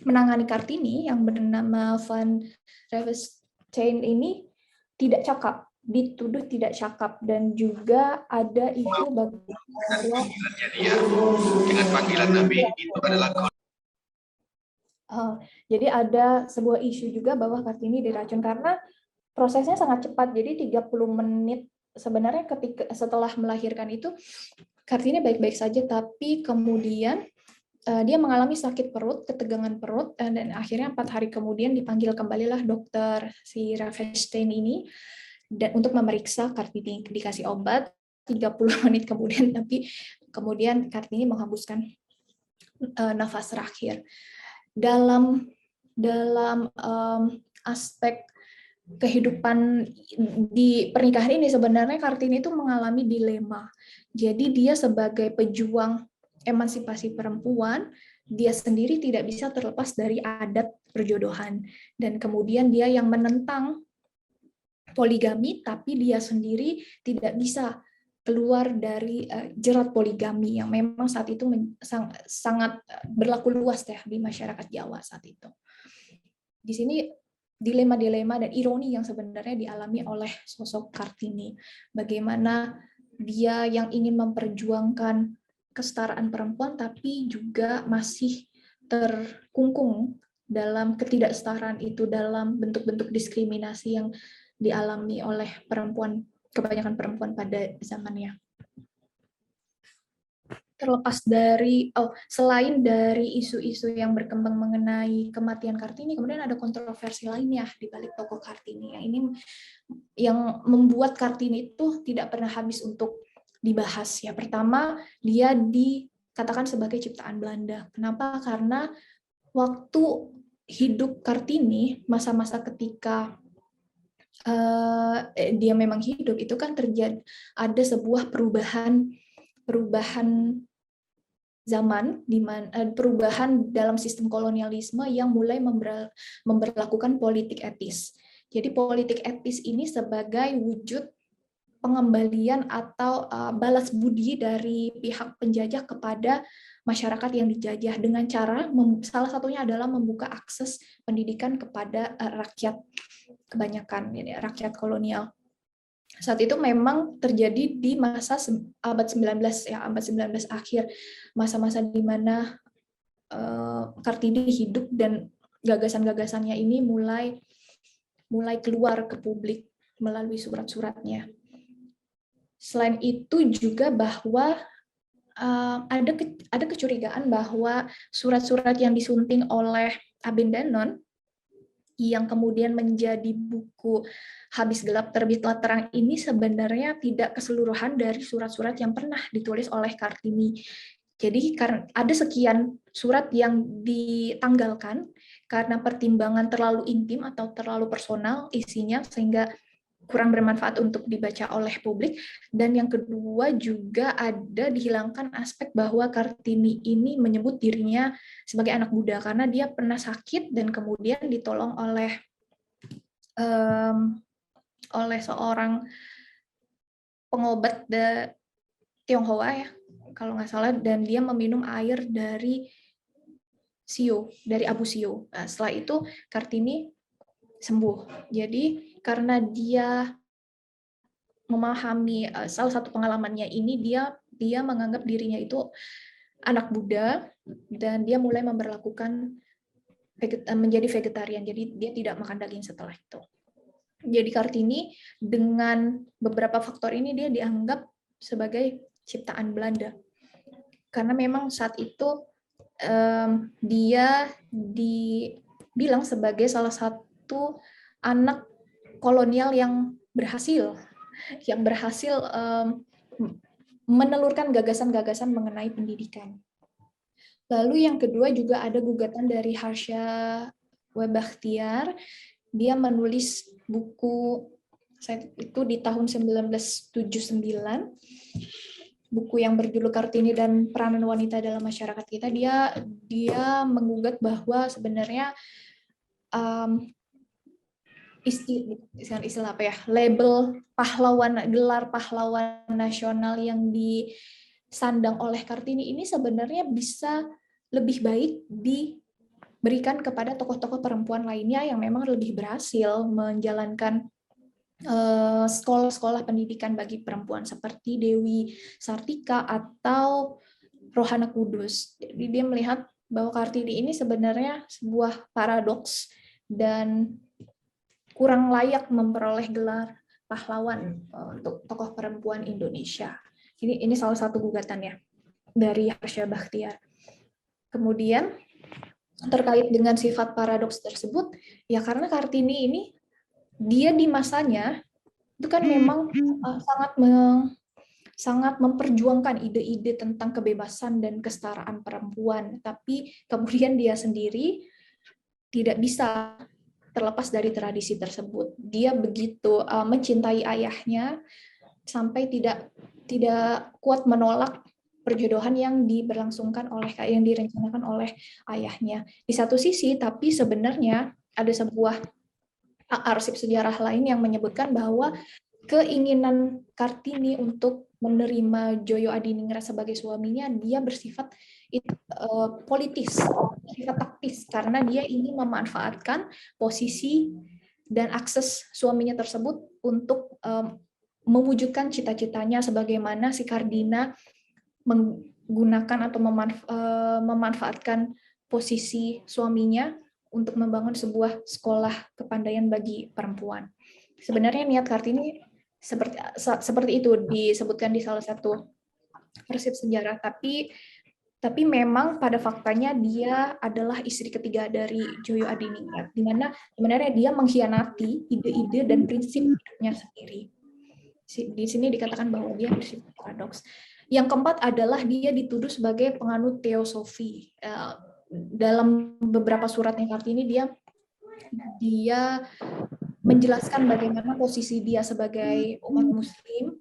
menangani Kartini yang bernama Van Revestein ini tidak cakap, dituduh tidak cakap, dan juga ada isu bahwa dengan panggilan Nabi itu adalah jadi ada sebuah isu juga bahwa Kartini diracun karena prosesnya sangat cepat. Jadi 30 menit sebenarnya setelah melahirkan itu Kartini baik-baik saja, tapi kemudian dia mengalami sakit perut, ketegangan perut, dan akhirnya 4 hari kemudian dipanggil kembalilah dokter si Revestein ini dan untuk memeriksa Kartini, dikasih obat 30 menit kemudian, tapi kemudian Kartini menghembuskan nafas terakhir. Dalam aspek kehidupan di pernikahan ini sebenarnya Kartini itu mengalami dilema. Jadi dia sebagai pejuang emansipasi perempuan, dia sendiri tidak bisa terlepas dari adat perjodohan, dan kemudian dia yang menentang poligami, tapi dia sendiri tidak bisa keluar dari jerat poligami yang memang saat itu sangat berlaku luas ya di masyarakat Jawa saat itu. Di sini dilema-dilema dan ironi yang sebenarnya dialami oleh sosok Kartini. Bagaimana dia yang ingin memperjuangkan kesetaraan perempuan tapi juga masih terkungkung dalam ketidaksetaraan itu, dalam bentuk-bentuk diskriminasi yang dialami oleh perempuan, kebanyakan perempuan pada zamannya. Terlepas dari, selain dari isu-isu yang berkembang mengenai kematian Kartini, kemudian ada kontroversi lainnya di balik tokoh Kartini. Yang ini yang membuat Kartini itu tidak pernah habis untuk dibahas. Ya, pertama, dia dikatakan sebagai ciptaan Belanda. Kenapa? Karena waktu hidup Kartini, masa-masa ketika dia memang hidup, itu kan terjadi ada sebuah perubahan zaman, di mana perubahan dalam sistem kolonialisme yang mulai memberlakukan politik etis. Jadi politik etis ini sebagai wujud pengembalian atau balas budi dari pihak penjajah kepada masyarakat yang dijajah dengan cara salah satunya adalah membuka akses pendidikan kepada rakyat kebanyakan, rakyat kolonial. Saat itu memang terjadi di masa abad 19 ya, abad 19 akhir, masa-masa di mana Kartini hidup dan gagasan-gagasannya ini mulai keluar ke publik melalui surat-suratnya. Selain itu juga bahwa ada kecurigaan bahwa surat-surat yang disunting oleh Abendanon yang kemudian menjadi buku Habis Gelap Terbitlah Terang ini sebenarnya tidak keseluruhan dari surat-surat yang pernah ditulis oleh Kartini. Jadi karena ada sekian surat yang ditanggalkan karena pertimbangan terlalu intim atau terlalu personal isinya sehingga kurang bermanfaat untuk dibaca oleh publik. Dan yang kedua juga ada dihilangkan aspek bahwa Kartini ini menyebut dirinya sebagai anak Buddha karena dia pernah sakit dan kemudian ditolong oleh seorang pengobat Tionghoa ya kalau nggak salah, dan dia meminum air dari Sio, dari Abu Sio. Nah, setelah itu Kartini sembuh. Jadi karena dia memahami salah satu pengalamannya ini, dia menganggap dirinya itu anak Buddha dan dia mulai menjadi vegetarian. Jadi dia tidak makan daging setelah itu. Jadi Kartini dengan beberapa faktor ini dia dianggap sebagai ciptaan Belanda. Karena memang saat itu dia dibilang sebagai salah satu anak kolonial yang berhasil menelurkan gagasan-gagasan mengenai pendidikan. Lalu yang kedua juga ada gugatan dari Harsha Webachtiar. Dia menulis buku itu di tahun 1979. Buku yang berjudul Kartini dan Peranan Wanita dalam Masyarakat Kita. Dia menggugat bahwa sebenarnya istilah apa ya, label gelar pahlawan nasional yang disandang oleh Kartini ini sebenarnya bisa lebih baik diberikan kepada tokoh-tokoh perempuan lainnya yang memang lebih berhasil menjalankan sekolah-sekolah pendidikan bagi perempuan seperti Dewi Sartika atau Rohana Kudus. Jadi dia melihat bahwa Kartini ini sebenarnya sebuah paradoks dan kurang layak memperoleh gelar pahlawan untuk tokoh perempuan Indonesia. Ini salah satu gugatannya dari Harsha Bachtiar. Kemudian terkait dengan sifat paradoks tersebut, ya karena Kartini ini dia di masanya itu kan memang sangat memperjuangkan ide-ide tentang kebebasan dan kesetaraan perempuan, tapi kemudian dia sendiri tidak bisa terlepas dari tradisi tersebut. Dia begitu mencintai ayahnya sampai tidak kuat menolak perjodohan yang direncanakan oleh ayahnya. Di satu sisi, tapi sebenarnya ada sebuah arsip sejarah lain yang menyebutkan bahwa keinginan Kartini untuk menerima Joyo Adiningrat sebagai suaminya, dia bersifat politis, bersifat taktis, karena dia ingin memanfaatkan posisi dan akses suaminya tersebut untuk mewujudkan cita-citanya, sebagaimana si Kardina menggunakan atau memanfaatkan posisi suaminya untuk membangun sebuah sekolah kepandaian bagi perempuan. Sebenarnya niat Kartini seperti itu disebutkan di salah satu arsip sejarah, tapi memang pada faktanya dia adalah istri ketiga dari Joyo Adiningrat, di mana sebenarnya dia mengkhianati ide-ide dan prinsip hidupnya sendiri. Di sini dikatakan bahwa dia bersifat paradoks. Yang keempat adalah dia dituduh sebagai penganut teosofi. Dalam beberapa suratnya Kartini dia menjelaskan bagaimana posisi dia sebagai umat Muslim,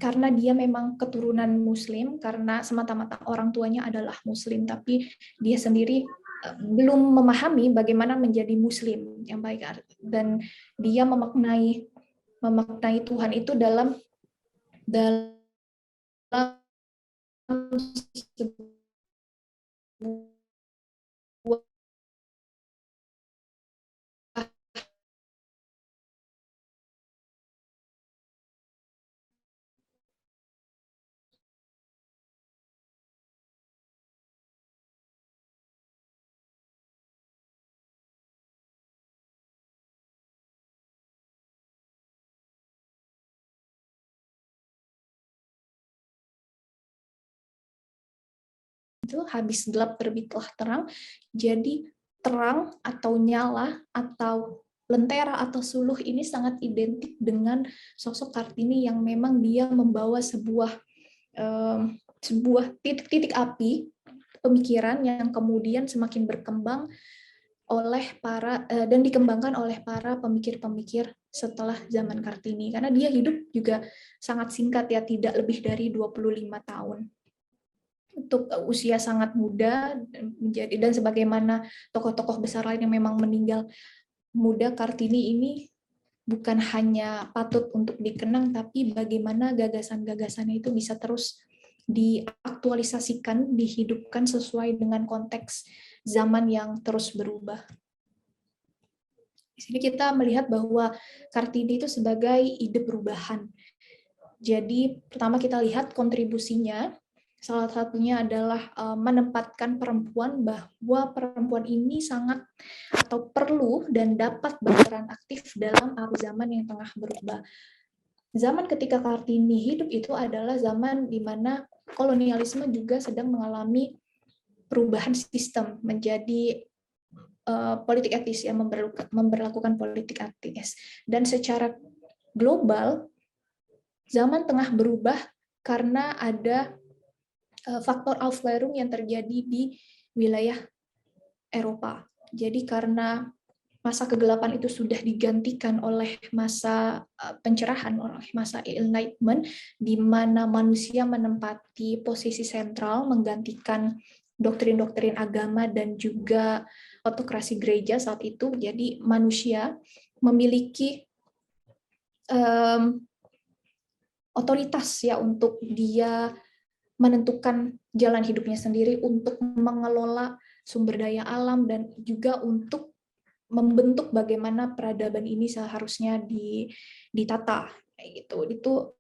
karena dia memang keturunan Muslim, karena semata-mata orang tuanya adalah Muslim, tapi dia sendiri belum memahami bagaimana menjadi Muslim yang baik, dan dia memaknai Tuhan itu dalam sebuah itu habis gelap terbitlah terang. Jadi terang atau nyala atau lentera atau suluh ini sangat identik dengan sosok Kartini yang memang dia membawa sebuah titik-titik api pemikiran yang kemudian semakin berkembang oleh dan dikembangkan oleh para pemikir-pemikir setelah zaman Kartini, karena dia hidup juga sangat singkat ya, tidak lebih dari 25 tahun. Untuk usia sangat muda dan sebagaimana tokoh-tokoh besar lain yang memang meninggal muda, Kartini ini bukan hanya patut untuk dikenang, tapi bagaimana gagasan-gagasannya itu bisa terus diaktualisasikan, dihidupkan sesuai dengan konteks zaman yang terus berubah. Di sini kita melihat bahwa Kartini itu sebagai ide perubahan. Jadi pertama kita lihat kontribusinya. Salah satunya adalah menempatkan perempuan, bahwa perempuan ini sangat atau perlu dan dapat berperan aktif dalam arus zaman yang tengah berubah. Zaman ketika Kartini hidup itu adalah zaman di mana kolonialisme juga sedang mengalami perubahan sistem menjadi politik etis, yang memberlakukan politik etis. Dan secara global, zaman tengah berubah karena ada faktor Aufklärung yang terjadi di wilayah Eropa. Jadi karena masa kegelapan itu sudah digantikan oleh masa pencerahan, oleh masa Enlightenment, di mana manusia menempati posisi sentral, menggantikan doktrin-doktrin agama dan juga autokrasi gereja saat itu. Jadi manusia memiliki otoritas ya untuk dia menentukan jalan hidupnya sendiri, untuk mengelola sumber daya alam, dan juga untuk membentuk bagaimana peradaban ini seharusnya ditata. Itu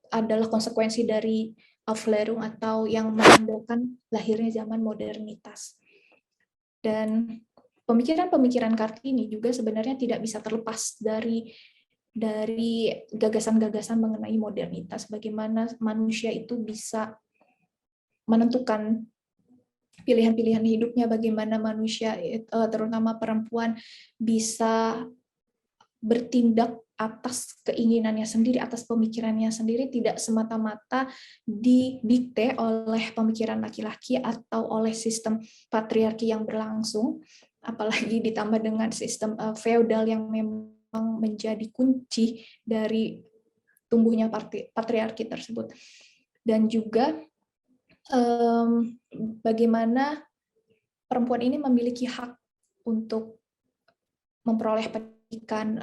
adalah konsekuensi dari Aufklärung atau yang menandakan lahirnya zaman modernitas. Dan pemikiran-pemikiran Kartini juga sebenarnya tidak bisa terlepas dari gagasan-gagasan mengenai modernitas, bagaimana manusia itu bisa menentukan pilihan-pilihan hidupnya, bagaimana manusia, terutama perempuan, bisa bertindak atas keinginannya sendiri, atas pemikirannya sendiri, tidak semata-mata didikte oleh pemikiran laki-laki atau oleh sistem patriarki yang berlangsung, apalagi ditambah dengan sistem feodal yang memang menjadi kunci dari tumbuhnya patriarki tersebut. Dan juga bagaimana perempuan ini memiliki hak untuk memperoleh pendidikan,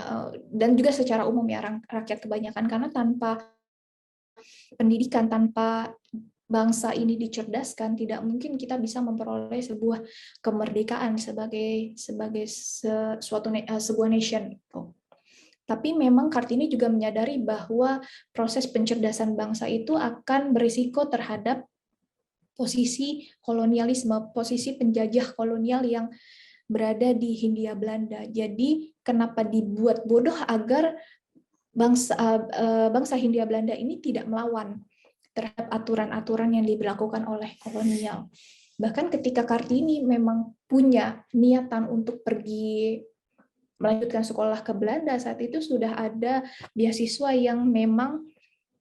dan juga secara umum ya rakyat kebanyakan, karena tanpa pendidikan, tanpa bangsa ini dicerdaskan, tidak mungkin kita bisa memperoleh sebuah kemerdekaan sebagai sebuah nation. Tapi memang Kartini juga menyadari bahwa proses pencerdasan bangsa itu akan berisiko terhadap posisi kolonialisme, posisi penjajah kolonial yang berada di Hindia Belanda. Jadi kenapa dibuat bodoh agar bangsa Hindia Belanda ini tidak melawan terhadap aturan-aturan yang diberlakukan oleh kolonial. Bahkan ketika Kartini memang punya niatan untuk pergi melanjutkan sekolah ke Belanda, saat itu sudah ada beasiswa yang memang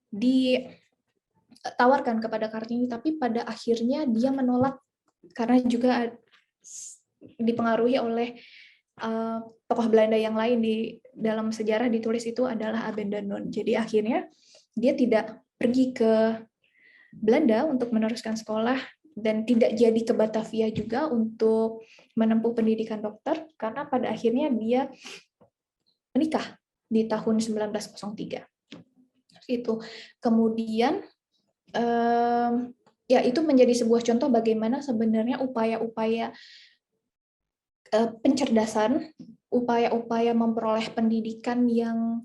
ditawarkan kepada Kartini, tapi pada akhirnya dia menolak karena juga dipengaruhi oleh tokoh Belanda yang lain. Di dalam sejarah ditulis itu adalah Abendanon. Jadi akhirnya dia tidak pergi ke Belanda untuk meneruskan sekolah dan tidak jadi ke Batavia juga untuk menempuh pendidikan dokter, karena pada akhirnya dia menikah di tahun 1903. Itu kemudian ya itu menjadi sebuah contoh bagaimana sebenarnya upaya-upaya pencerdasan, upaya-upaya memperoleh pendidikan yang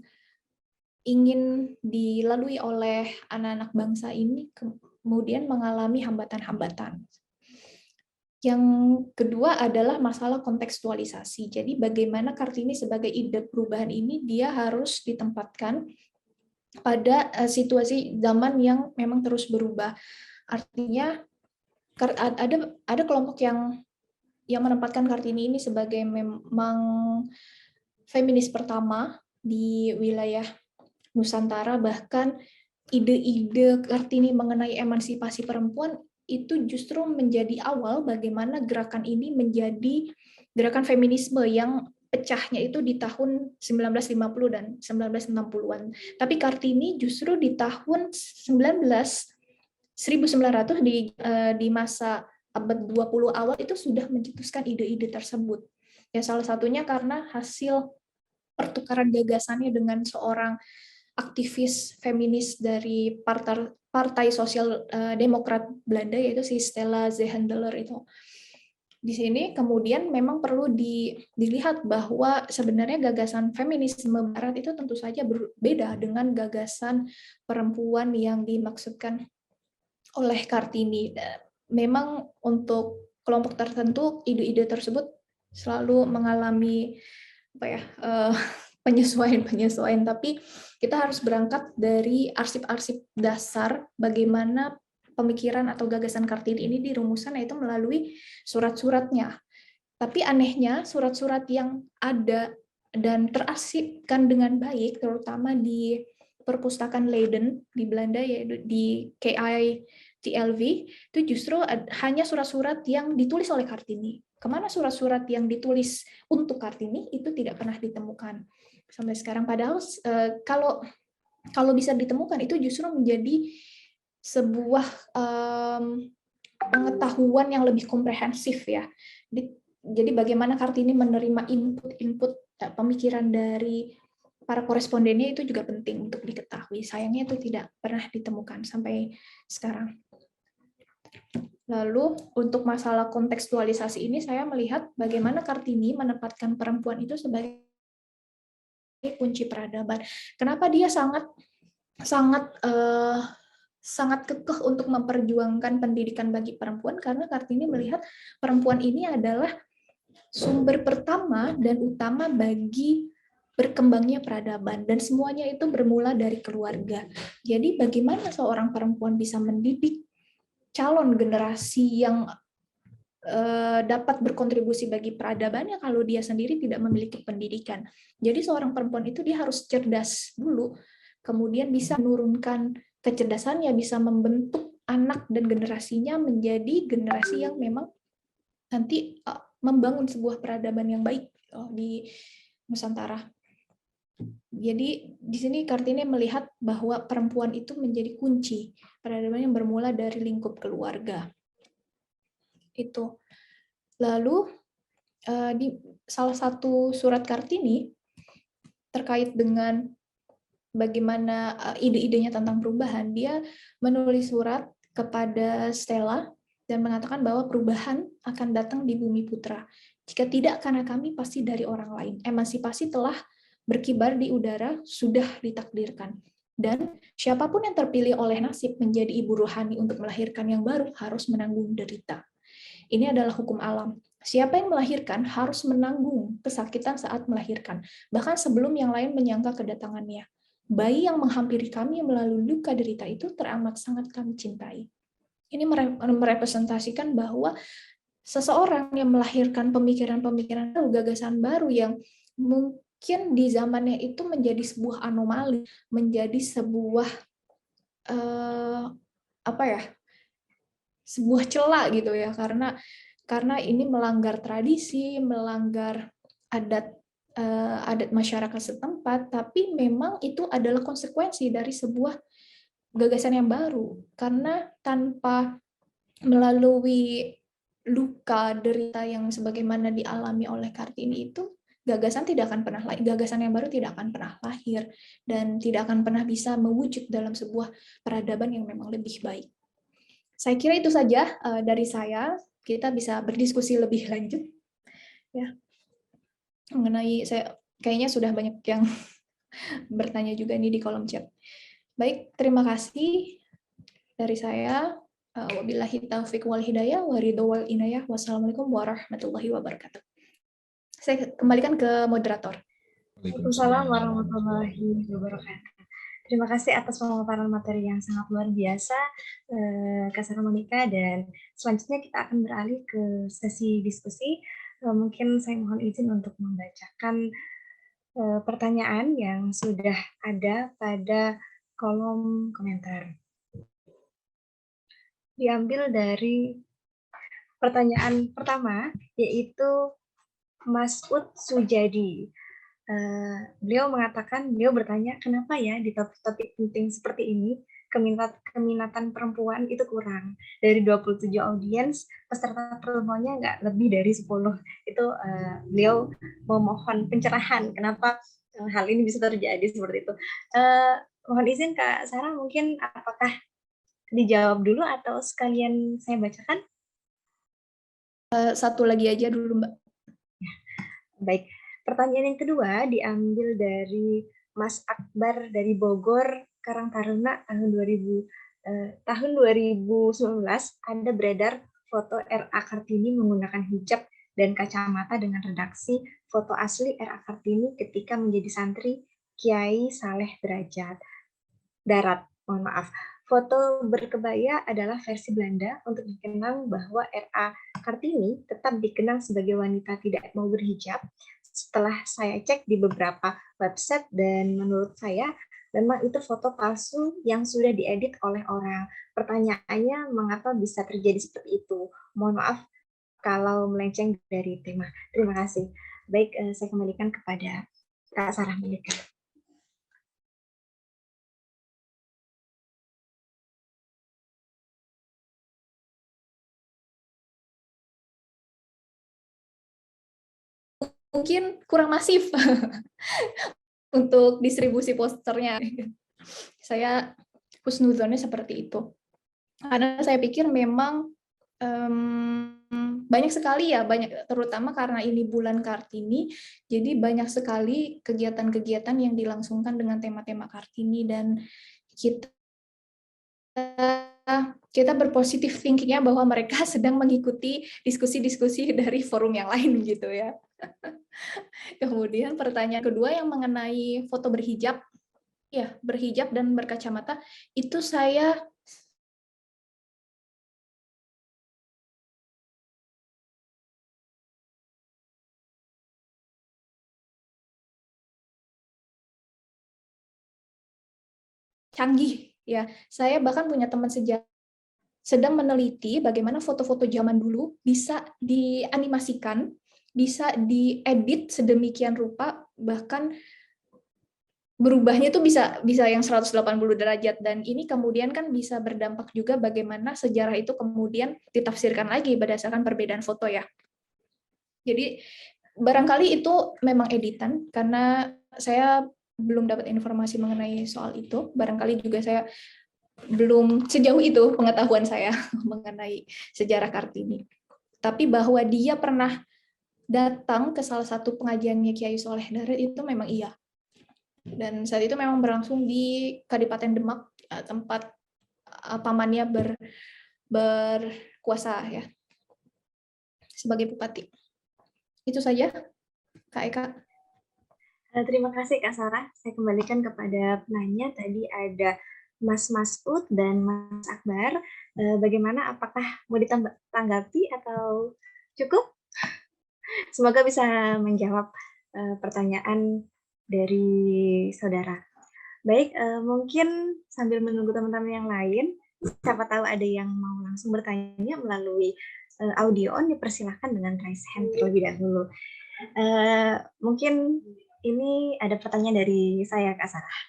ingin dilalui oleh anak-anak bangsa ini kemudian mengalami hambatan-hambatan. Yang kedua adalah masalah kontekstualisasi. Jadi bagaimana Kartini sebagai ide perubahan ini dia harus ditempatkan pada situasi zaman yang memang terus berubah. Artinya ada kelompok yang menempatkan Kartini ini sebagai memang feminis pertama di wilayah Nusantara, bahkan ide-ide Kartini mengenai emansipasi perempuan itu justru menjadi awal bagaimana gerakan ini menjadi gerakan feminisme yang pecahnya itu di tahun 1950 dan 1960-an. Tapi Kartini justru di tahun 1900 di masa abad 20 awal itu sudah mencetuskan ide-ide tersebut. Ya salah satunya karena hasil pertukaran gagasannya dengan seorang aktivis feminis dari Partai Sosial Demokrat Belanda, yaitu si Stella Zeehandeler itu. Di sini kemudian memang perlu dilihat bahwa sebenarnya gagasan feminisme Barat itu tentu saja berbeda dengan gagasan perempuan yang dimaksudkan oleh Kartini. Memang untuk kelompok tertentu ide-ide tersebut selalu mengalami penyesuaian, tapi kita harus berangkat dari arsip-arsip dasar bagaimana pemikiran atau gagasan Kartini ini dirumuskan, yaitu melalui surat-suratnya. Tapi anehnya surat-surat yang ada dan terarsipkan dengan baik, terutama di perpustakaan Leiden di Belanda, yaitu di KITLV, itu justru hanya surat-surat yang ditulis oleh Kartini. Kemana surat-surat yang ditulis untuk Kartini itu tidak pernah ditemukan sampai sekarang. Padahal kalau bisa ditemukan itu justru menjadi sebuah pengetahuan yang lebih komprehensif ya. Jadi bagaimana Kartini menerima input pemikiran dari para korespondennya itu juga penting untuk diketahui. Sayangnya itu tidak pernah ditemukan sampai sekarang. Lalu untuk masalah kontekstualisasi ini saya melihat bagaimana Kartini menempatkan perempuan itu sebagai kunci peradaban. Kenapa dia sangat kekeh untuk memperjuangkan pendidikan bagi perempuan? Karena Kartini melihat perempuan ini adalah sumber pertama dan utama bagi berkembangnya peradaban, dan semuanya itu bermula dari keluarga. Jadi bagaimana seorang perempuan bisa mendidik calon generasi yang dapat berkontribusi bagi peradabannya kalau dia sendiri tidak memiliki pendidikan. Jadi seorang perempuan itu dia harus cerdas dulu, kemudian bisa menurunkan kecerdasannya, bisa membentuk anak dan generasinya menjadi generasi yang memang nanti membangun sebuah peradaban yang baik di Nusantara. Jadi di sini Kartini melihat bahwa perempuan itu menjadi kunci peradaban yang bermula dari lingkup keluarga. Itu. Lalu di salah satu surat Kartini terkait dengan bagaimana ide-idenya tentang perubahan, dia menulis surat kepada Stella dan mengatakan bahwa perubahan akan datang di Bumi Putra. Jika tidak, karena kami pasti dari orang lain. Emansipasi telah berkibar di udara, sudah ditakdirkan. Dan siapapun yang terpilih oleh nasib menjadi ibu ruhani untuk melahirkan yang baru harus menanggung derita. Ini adalah hukum alam. Siapa yang melahirkan harus menanggung kesakitan saat melahirkan, bahkan sebelum yang lain menyangka kedatangannya. Bayi yang menghampiri kami melalui luka derita itu teramat sangat kami cintai. Ini merepresentasikan bahwa seseorang yang melahirkan pemikiran-pemikiran baru, gagasan baru yang mungkin di zamannya itu menjadi sebuah anomali, menjadi sebuah sebuah celah gitu ya, karena ini melanggar tradisi, melanggar adat masyarakat setempat, tapi memang itu adalah konsekuensi dari sebuah gagasan yang baru, karena tanpa melalui luka derita yang sebagaimana dialami oleh Kartini itu, gagasan yang baru tidak akan pernah lahir dan tidak akan pernah bisa mewujud dalam sebuah peradaban yang memang lebih baik. Saya kira itu saja dari saya. Kita bisa berdiskusi lebih lanjut ya mengenai, saya kayaknya sudah banyak yang bertanya juga nih di kolom chat. Baik, terima kasih dari saya. Wabillahi taufiq wal hidayah wa ridho wal inayah. Wassalamualaikum warahmatullahi wabarakatuh. Saya kembalikan ke moderator. Waalaikumsalam warahmatullahi wabarakatuh. Terima kasih atas pemaparan materi yang sangat luar biasa, Kak Sarah Monika, dan selanjutnya kita akan beralih ke sesi diskusi. Mungkin saya mohon izin untuk membacakan pertanyaan yang sudah ada pada kolom komentar. Diambil dari pertanyaan pertama, yaitu Mas Ud Sujadi. Beliau bertanya, kenapa ya di topik-topik penting seperti ini, keminatan perempuan itu kurang. Dari 27 audiens, peserta pertemuannya nggak lebih dari 10. Itu beliau memohon pencerahan, kenapa hal ini bisa terjadi seperti itu. Mohon izin Kak Sarah, mungkin apakah dijawab dulu atau sekalian saya bacakan? Satu lagi aja dulu, Mbak. Baik. Pertanyaan yang kedua diambil dari Mas Akbar dari Bogor, Karang Taruna, tahun 2019 ada beredar foto R.A. Kartini menggunakan hijab dan kacamata dengan redaksi foto asli R.A. Kartini ketika menjadi santri Kiai Saleh Darat. Mohon maaf. Foto berkebaya adalah versi Belanda untuk dikenang bahwa R.A. Kartini tetap dikenang sebagai wanita tidak mau berhijab. Setelah saya cek di beberapa website dan menurut saya memang itu foto palsu yang sudah diedit oleh orang. Pertanyaannya, mengapa bisa terjadi seperti itu? Mohon maaf kalau melenceng dari tema. Terima kasih. Baik, saya kembalikan kepada Kak Sarah Monika. Mungkin kurang masif untuk distribusi posternya. Saya husnuzonnya seperti itu. Karena saya pikir memang banyak sekali ya, terutama karena ini bulan Kartini, jadi banyak sekali kegiatan-kegiatan yang dilangsungkan dengan tema-tema Kartini, dan kita berpositif thinkingnya bahwa mereka sedang mengikuti diskusi-diskusi dari forum yang lain gitu ya. Kemudian pertanyaan kedua yang mengenai foto berhijab, ya berhijab dan berkacamata, itu saya canggih ya. Saya bahkan punya teman sejak sedang meneliti bagaimana foto-foto zaman dulu bisa dianimasikan, bisa diedit sedemikian rupa, bahkan berubahnya itu bisa yang 180 derajat, dan ini kemudian kan bisa berdampak juga bagaimana sejarah itu kemudian ditafsirkan lagi berdasarkan perbedaan foto ya. Jadi barangkali itu memang editan, karena saya belum dapat informasi mengenai soal itu. Barangkali juga saya belum sejauh itu pengetahuan saya mengenai sejarah Kartini. Tapi bahwa dia pernah datang ke salah satu pengajiannya Kiai Soleh Daret itu memang iya. Dan saat itu memang berlangsung di Kadipaten Demak, tempat pamannya berkuasa ya sebagai bupati. Itu saja, Kak Eka. Terima kasih Kak Sarah. Saya kembalikan kepada penanya. Tadi ada Mas Masud dan Mas Akbar. Bagaimana? Apakah mau ditanggapi atau cukup? Semoga bisa menjawab pertanyaan dari saudara. Baik, mungkin sambil menunggu teman-teman yang lain, siapa tahu ada yang mau langsung bertanya melalui audio on, dipersilahkan dengan raise hand terlebih dahulu. Mungkin ini ada pertanyaan dari saya, Kak Sarah.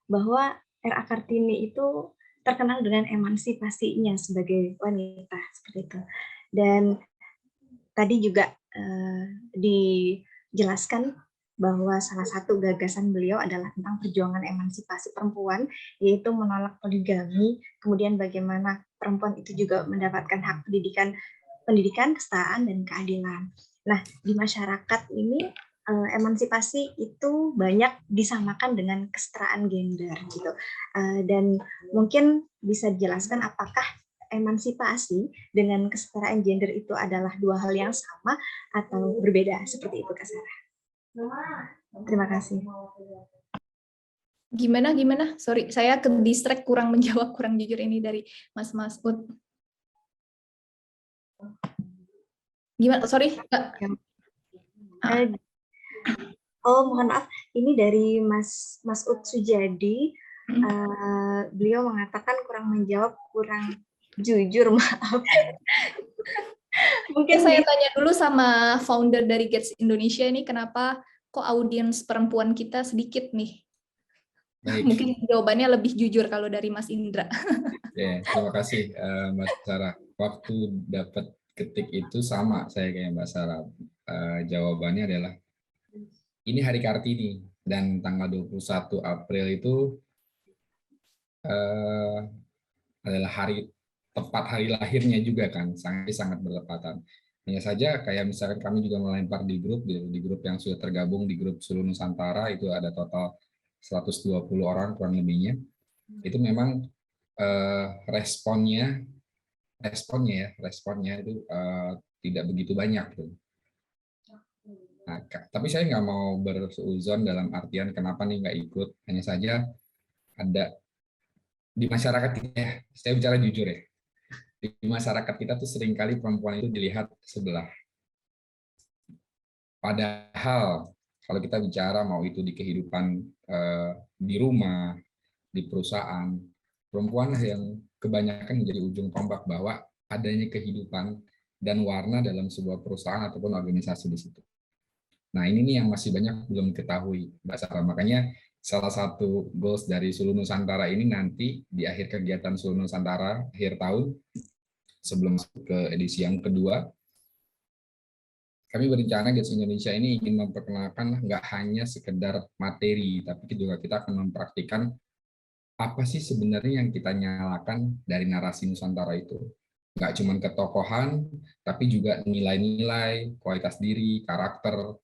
Bahwa R.A. Kartini itu terkenal dengan emansipasinya sebagai wanita, seperti itu. Dan tadi juga dijelaskan bahwa salah satu gagasan beliau adalah tentang perjuangan emansipasi perempuan, yaitu menolak poligami, kemudian bagaimana perempuan itu juga mendapatkan hak pendidikan, kesetaraan, dan keadilan. Nah, di masyarakat ini emansipasi itu banyak disamakan dengan kesetaraan gender gitu. Dan mungkin bisa dijelaskan apakah emansipasi dengan kesetaraan gender itu adalah dua hal yang sama atau berbeda, seperti itu Kak Sarah. Terima kasih. Gimana? Sorry, saya ke distract, kurang menjawab, kurang jujur ini dari Mas Masud. Gimana? Sorry, Kak. Oh, mohon maaf. Ini dari Mas Masud Sujadi. Beliau mengatakan kurang menjawab, kurang jujur, maaf. Mungkin saya tanya dulu sama founder dari Gates Indonesia ini, kenapa kok audiens perempuan kita sedikit nih? Baik. Mungkin jawabannya lebih jujur kalau dari Mas Indra. Ya, terima kasih Mbak Sarah. Waktu dapat ketik itu sama saya kayak Mbak Sarah. Jawabannya adalah ini hari Kartini dan tanggal 21 April itu adalah tepat hari lahirnya juga kan, sangat bertepatan. Hanya saja kayak misalkan kami juga melempar di grup yang sudah tergabung di grup Seluruh Nusantara, itu ada total 120 orang kurang lebihnya. Itu memang responnya itu tidak begitu banyak tuh. Nah, tapi saya nggak mau berseuzon dalam artian kenapa nih nggak ikut. Hanya saja ada di masyarakat kita, saya bicara jujur ya, di masyarakat kita tuh seringkali perempuan itu dilihat sebelah. Padahal kalau kita bicara mau itu di kehidupan di rumah, di perusahaan, perempuan yang kebanyakan menjadi ujung tombak bahwa adanya kehidupan dan warna dalam sebuah perusahaan ataupun organisasi di situ. Nah, ini nih yang masih banyak belum diketahui, Mbak Sarah. Makanya salah satu goals dari Seluruh Nusantara ini nanti di akhir kegiatan Seluruh Nusantara akhir tahun, sebelum masuk ke edisi yang kedua, kami berencana Gates Indonesia ini ingin memperkenalkan nggak hanya sekedar materi, tapi juga kita akan mempraktikkan apa sih sebenarnya yang kita nyalakan dari narasi Nusantara itu. Nggak cuma ketokohan, tapi juga nilai-nilai, kualitas diri, karakter,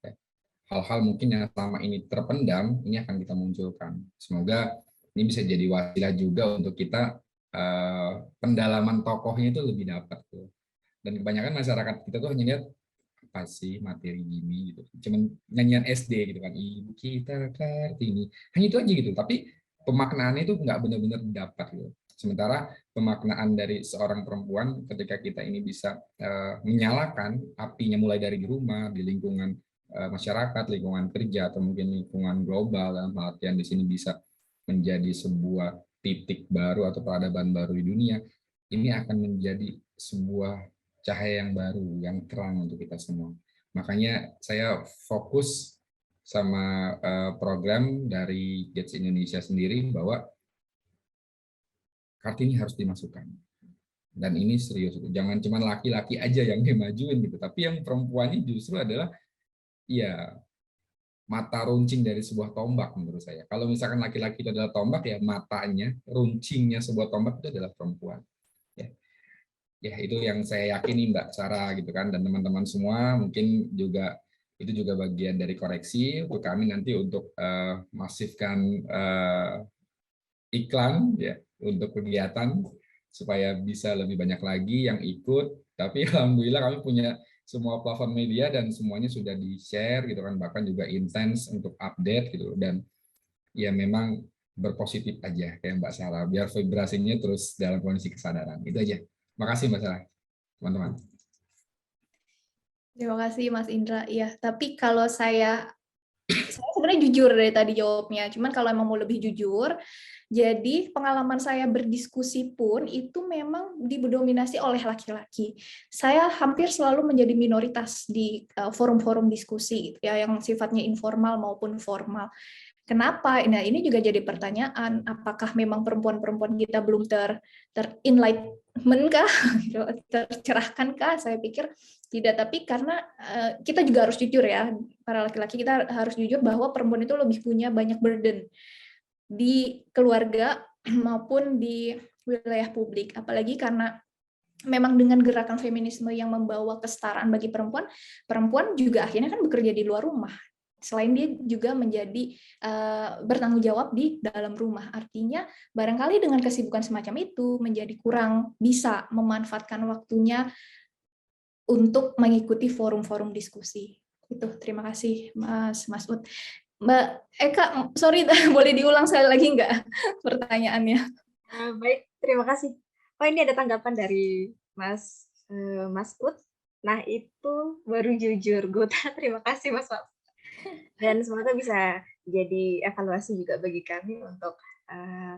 hal-hal mungkin yang selama ini terpendam, ini akan kita munculkan. Semoga ini bisa jadi wasilah juga untuk kita pendalaman tokohnya itu lebih dapat tuh. Dan kebanyakan masyarakat kita tuh hanya lihat apa sih materi gini gitu, cuman nyanyian SD gitu kan, ibu kita Kartini, hanya itu aja gitu. Tapi pemaknaannya itu nggak benar-benar dapat gitu. Sementara pemaknaan dari seorang perempuan ketika kita ini bisa menyalakan apinya mulai dari di rumah, di lingkungan masyarakat, lingkungan kerja, atau mungkin lingkungan global, dalam artian di sini bisa menjadi sebuah titik baru atau peradaban baru di dunia, ini akan menjadi sebuah cahaya yang baru, yang terang untuk kita semua. Makanya saya fokus sama program dari Gates Indonesia sendiri bahwa Kartini harus dimasukkan. Dan ini serius, jangan cuma laki-laki aja yang dimajuin gitu, tapi yang perempuan ini justru adalah ya mata runcing dari sebuah tombak menurut saya. Kalau misalkan laki-laki itu adalah tombak, ya matanya, runcingnya sebuah tombak itu adalah perempuan. Ya, ya itu yang saya yakini Mbak Sarah gitu kan, dan teman-teman semua mungkin juga itu juga bagian dari koreksi untuk kami nanti untuk masifkan iklan ya untuk kegiatan supaya bisa lebih banyak lagi yang ikut. Tapi alhamdulillah kami punya semua platform media dan semuanya sudah di-share gitu kan, bahkan juga intens untuk update gitu, dan ya memang berpositif aja kayak Mbak Sarah, biar vibrasinya terus dalam kondisi kesadaran. Itu aja. Makasih Mbak Sarah, teman-teman. Terima kasih Mas Indra. Ya, tapi kalau saya sebenarnya jujur dari tadi jawabnya. Cuman kalau emang mau lebih jujur, jadi pengalaman saya berdiskusi pun itu memang didominasi oleh laki-laki. Saya hampir selalu menjadi minoritas di forum-forum diskusi gitu ya, yang sifatnya informal maupun formal. Kenapa? Nah, ini juga jadi pertanyaan, apakah memang perempuan-perempuan kita belum ter-enlightenment kah? Tercerahkan kah? Saya pikir tidak, tapi karena kita juga harus jujur ya, para laki-laki kita harus jujur bahwa perempuan itu lebih punya banyak burden di keluarga maupun di wilayah publik, apalagi karena memang dengan gerakan feminisme yang membawa kesetaraan bagi perempuan, perempuan juga akhirnya kan bekerja di luar rumah. Selain dia juga menjadi bertanggung jawab di dalam rumah. Artinya barangkali dengan kesibukan semacam itu menjadi kurang bisa memanfaatkan waktunya untuk mengikuti forum-forum diskusi. Itu, terima kasih Mas Masud. Mbak Eka, sorry, boleh diulang sekali lagi nggak pertanyaannya? Baik, terima kasih. Oh, ini ada tanggapan dari Mas Masud. Nah, itu baru jujur, Gut. Terima kasih Mas Masud. Dan semoga bisa jadi evaluasi juga bagi kami untuk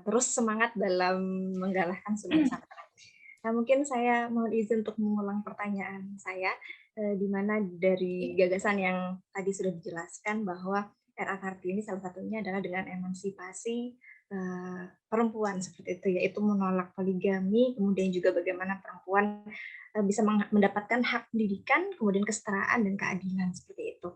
terus semangat dalam menggalakkan sunnah pesantren. Nah, mungkin saya mohon izin untuk mengulang pertanyaan saya, di mana dari gagasan yang tadi sudah dijelaskan bahwa RA Kartini salah satunya adalah dengan emansipasi perempuan seperti itu, yaitu menolak poligami, kemudian juga bagaimana perempuan bisa mendapatkan hak pendidikan, kemudian kesetaraan dan keadilan seperti itu.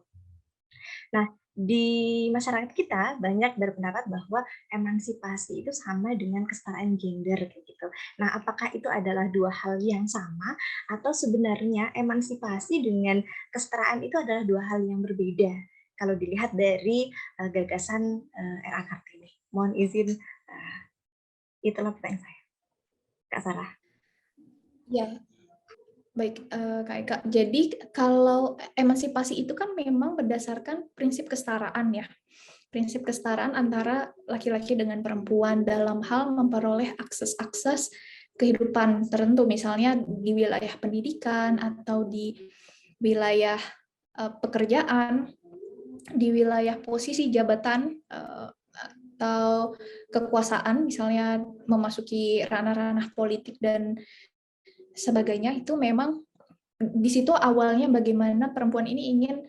Nah, di masyarakat kita banyak berpendapat bahwa emansipasi itu sama dengan kesetaraan gender kayak gitu. Nah, apakah itu adalah dua hal yang sama atau sebenarnya emansipasi dengan kesetaraan itu adalah dua hal yang berbeda? Kalau dilihat dari gagasan RA Kartini. Mohon izin, itulah pertanyaan saya, Kak Sarah. Ya. Baik, Kak Eka. Jadi kalau emansipasi itu kan memang berdasarkan prinsip kesetaraan ya. Prinsip kesetaraan antara laki-laki dengan perempuan dalam hal memperoleh akses-akses kehidupan tertentu, misalnya di wilayah pendidikan atau di wilayah pekerjaan, di wilayah posisi jabatan atau kekuasaan, misalnya memasuki ranah-ranah politik dan sebagainya. Itu memang di situ awalnya bagaimana perempuan ini ingin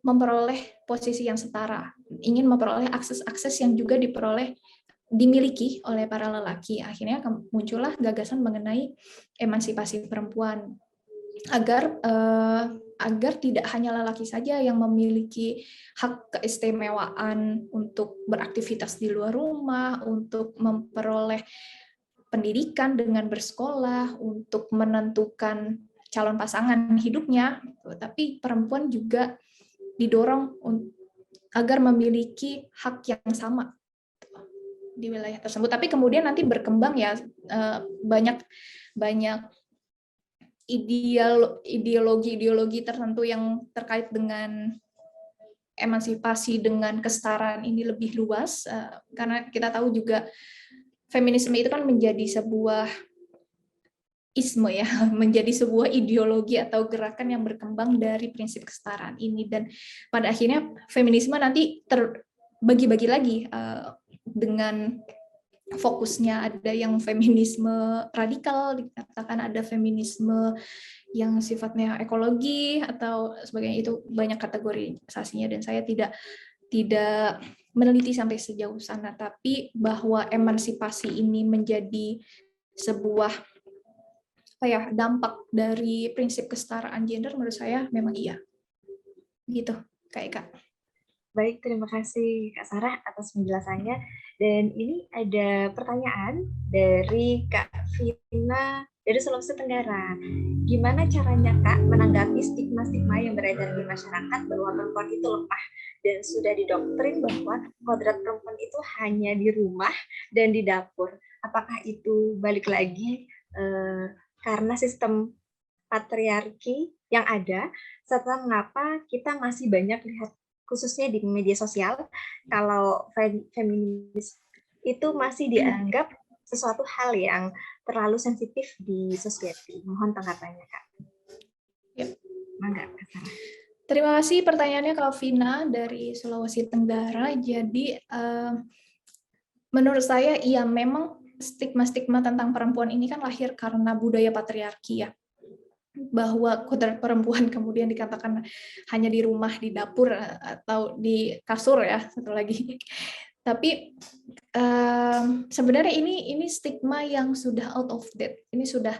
memperoleh posisi yang setara, ingin memperoleh akses-akses yang juga dimiliki oleh para lelaki. Akhirnya muncullah gagasan mengenai emansipasi perempuan agar tidak hanya lelaki saja yang memiliki hak keistimewaan untuk beraktivitas di luar rumah, untuk memperoleh pendidikan dengan bersekolah, untuk menentukan calon pasangan hidupnya, tapi perempuan juga didorong agar memiliki hak yang sama di wilayah tersebut. Tapi kemudian nanti berkembang ya banyak ideologi tertentu yang terkait dengan emansipasi dengan kesetaraan ini lebih luas, karena kita tahu juga feminisme itu kan menjadi sebuah isme ya, menjadi sebuah ideologi atau gerakan yang berkembang dari prinsip kesetaraan ini, dan pada akhirnya feminisme nanti terbagi-bagi lagi dengan fokusnya, ada yang feminisme radikal, dikatakan ada feminisme yang sifatnya ekologi atau sebagainya, itu banyak kategorisasinya dan saya tidak meneliti sampai sejauh sana, tapi bahwa emansipasi ini menjadi sebuah dampak dari prinsip kesetaraan gender menurut saya memang iya. Gitu, Kak Eka. Baik, terima kasih Kak Sarah atas penjelasannya. Dan ini ada pertanyaan dari Kak Vina dari Sulawesi Tenggara. Gimana caranya Kak menanggapi stigma-stigma yang beredar di masyarakat bahwa perempuan itu lemah dan sudah didoktrin bahwa kodrat perempuan itu hanya di rumah dan di dapur. Apakah itu balik lagi karena sistem patriarki yang ada, serta mengapa kita masih banyak lihat khususnya di media sosial, kalau feminis itu masih dianggap sesuatu hal yang terlalu sensitif di society. Mohon tanggapannya, Kak. Ya. Mangga, Kak Sarah. Terima kasih pertanyaannya Kak Vina dari Sulawesi Tenggara. Jadi menurut saya iya memang stigma-stigma tentang perempuan ini kan lahir karena budaya patriarki ya. Bahwa kodrat perempuan kemudian dikatakan hanya di rumah, di dapur, atau di kasur ya, satu lagi. Tapi sebenarnya ini stigma yang sudah out of date. Ini sudah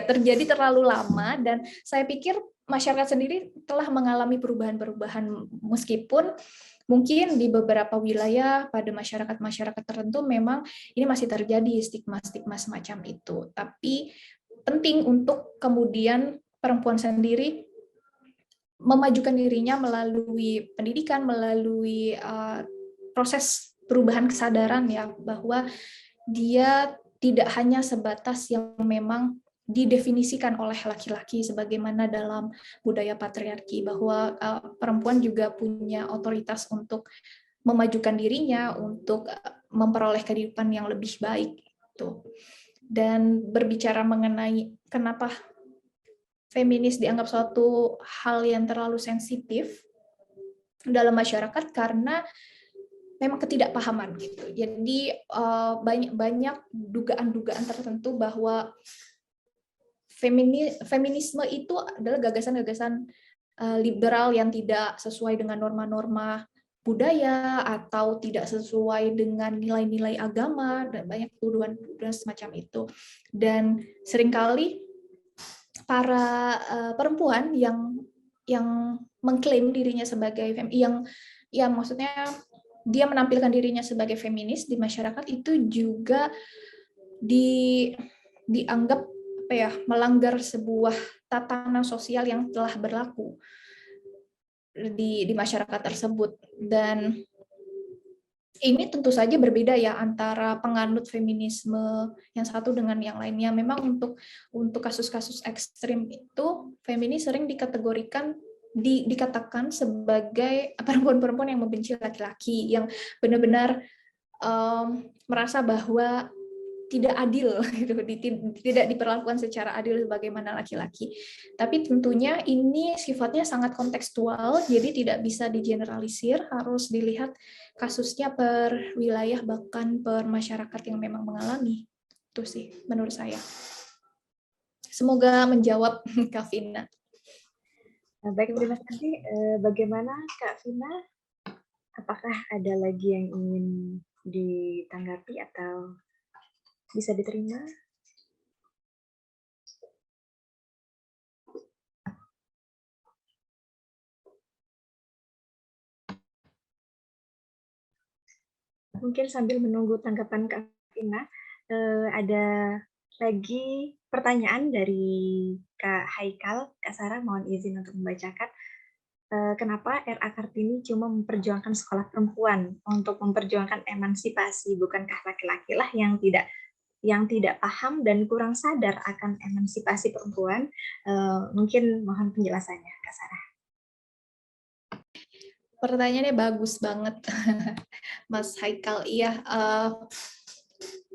terjadi terlalu lama, dan saya pikir masyarakat sendiri telah mengalami perubahan-perubahan, meskipun mungkin di beberapa wilayah pada masyarakat tertentu memang ini masih terjadi stigma-stigma semacam itu. Tapi penting untuk kemudian perempuan sendiri memajukan dirinya melalui pendidikan, melalui proses perubahan kesadaran ya, bahwa dia tidak hanya sebatas yang memang didefinisikan oleh laki-laki sebagaimana dalam budaya patriarki, bahwa perempuan juga punya otoritas untuk memajukan dirinya, untuk memperoleh kehidupan yang lebih baik. Dan berbicara mengenai kenapa feminis dianggap suatu hal yang terlalu sensitif dalam masyarakat, karena memang ketidakpahaman gitu. Jadi banyak dugaan-dugaan tertentu bahwa feminisme itu adalah gagasan-gagasan liberal yang tidak sesuai dengan norma-norma budaya atau tidak sesuai dengan nilai-nilai agama, dan banyak tuduhan-tuduhan semacam itu. Dan seringkali para perempuan yang mengklaim dirinya sebagai maksudnya dia menampilkan dirinya sebagai feminis di masyarakat itu juga dianggap melanggar sebuah tatanan sosial yang telah berlaku di masyarakat tersebut. Dan ini tentu saja berbeda ya antara penganut feminisme yang satu dengan yang lainnya. Memang untuk kasus-kasus ekstrim itu feminis sering dikatakan sebagai perempuan-perempuan yang membenci laki-laki, yang benar-benar merasa bahwa tidak adil, gitu, tidak diperlakukan secara adil sebagaimana laki-laki. Tapi tentunya ini sifatnya sangat kontekstual, jadi tidak bisa digeneralisir, harus dilihat kasusnya per wilayah, bahkan per masyarakat yang memang mengalami. Itu sih menurut saya. Semoga menjawab Kak Vina. Baik, terima kasih. Bagaimana Kak Vina? Apakah ada lagi yang ingin ditanggapi atau bisa diterima? Mungkin sambil menunggu tanggapan Kak Vina, ada lagi pertanyaan dari Kak Haikal. Kak Sarah, mohon izin untuk membacakan. Kenapa RA Kartini cuma memperjuangkan sekolah perempuan untuk memperjuangkan emansipasi, bukankah laki-laki lah yang tidak paham dan kurang sadar akan emansipasi perempuan? Mungkin mohon penjelasannya, Kak Sarah. Pertanyaannya bagus banget, Mas Haikal. Iya,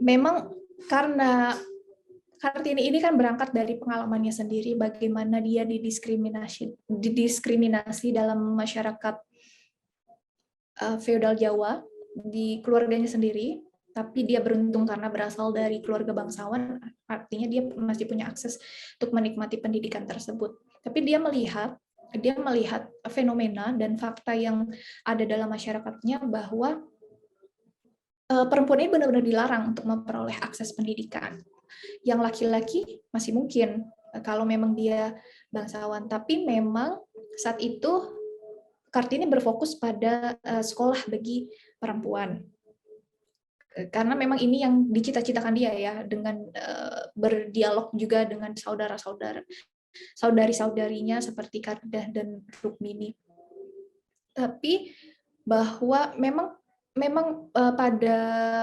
memang karena Kartini ini kan berangkat dari pengalamannya sendiri, bagaimana dia didiskriminasi dalam masyarakat feodal Jawa, di keluarganya sendiri, tapi dia beruntung karena berasal dari keluarga bangsawan, artinya dia masih punya akses untuk menikmati pendidikan tersebut. Tapi dia melihat fenomena dan fakta yang ada dalam masyarakatnya bahwa perempuan ini benar-benar dilarang untuk memperoleh akses pendidikan. Yang laki-laki masih mungkin kalau memang dia bangsawan. Tapi memang saat itu Kartini berfokus pada sekolah bagi perempuan. Karena memang ini yang dicita-citakan dia ya, dengan berdialog juga dengan saudari-saudarinya seperti Kardah dan Rukmini. Tapi bahwa memang pada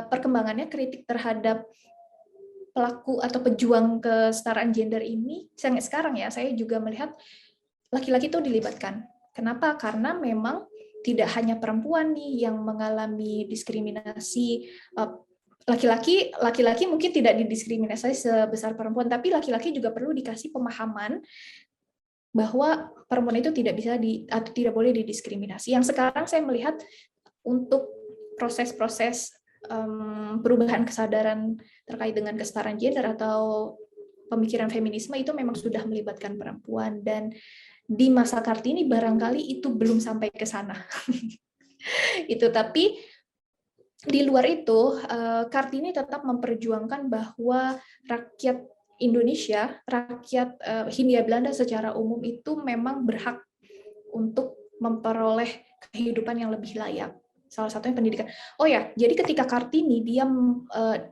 perkembangannya kritik terhadap pelaku atau pejuang kesetaraan gender ini sampai sekarang ya, saya juga melihat laki-laki itu dilibatkan. Kenapa? Karena memang tidak hanya perempuan nih yang mengalami diskriminasi. Laki-laki mungkin tidak didiskriminasi sebesar perempuan, tapi laki-laki juga perlu dikasih pemahaman bahwa perempuan itu tidak bisa atau tidak boleh didiskriminasi. Yang sekarang saya melihat untuk proses-proses perubahan kesadaran terkait dengan kesetaraan gender atau pemikiran feminisme itu memang sudah melibatkan perempuan, dan di masa Kartini barangkali itu belum sampai ke sana. Itu, tapi di luar itu Kartini tetap memperjuangkan bahwa rakyat Indonesia, rakyat Hindia Belanda secara umum itu memang berhak untuk memperoleh kehidupan yang lebih layak. Salah satunya pendidikan. Oh ya, jadi ketika Kartini dia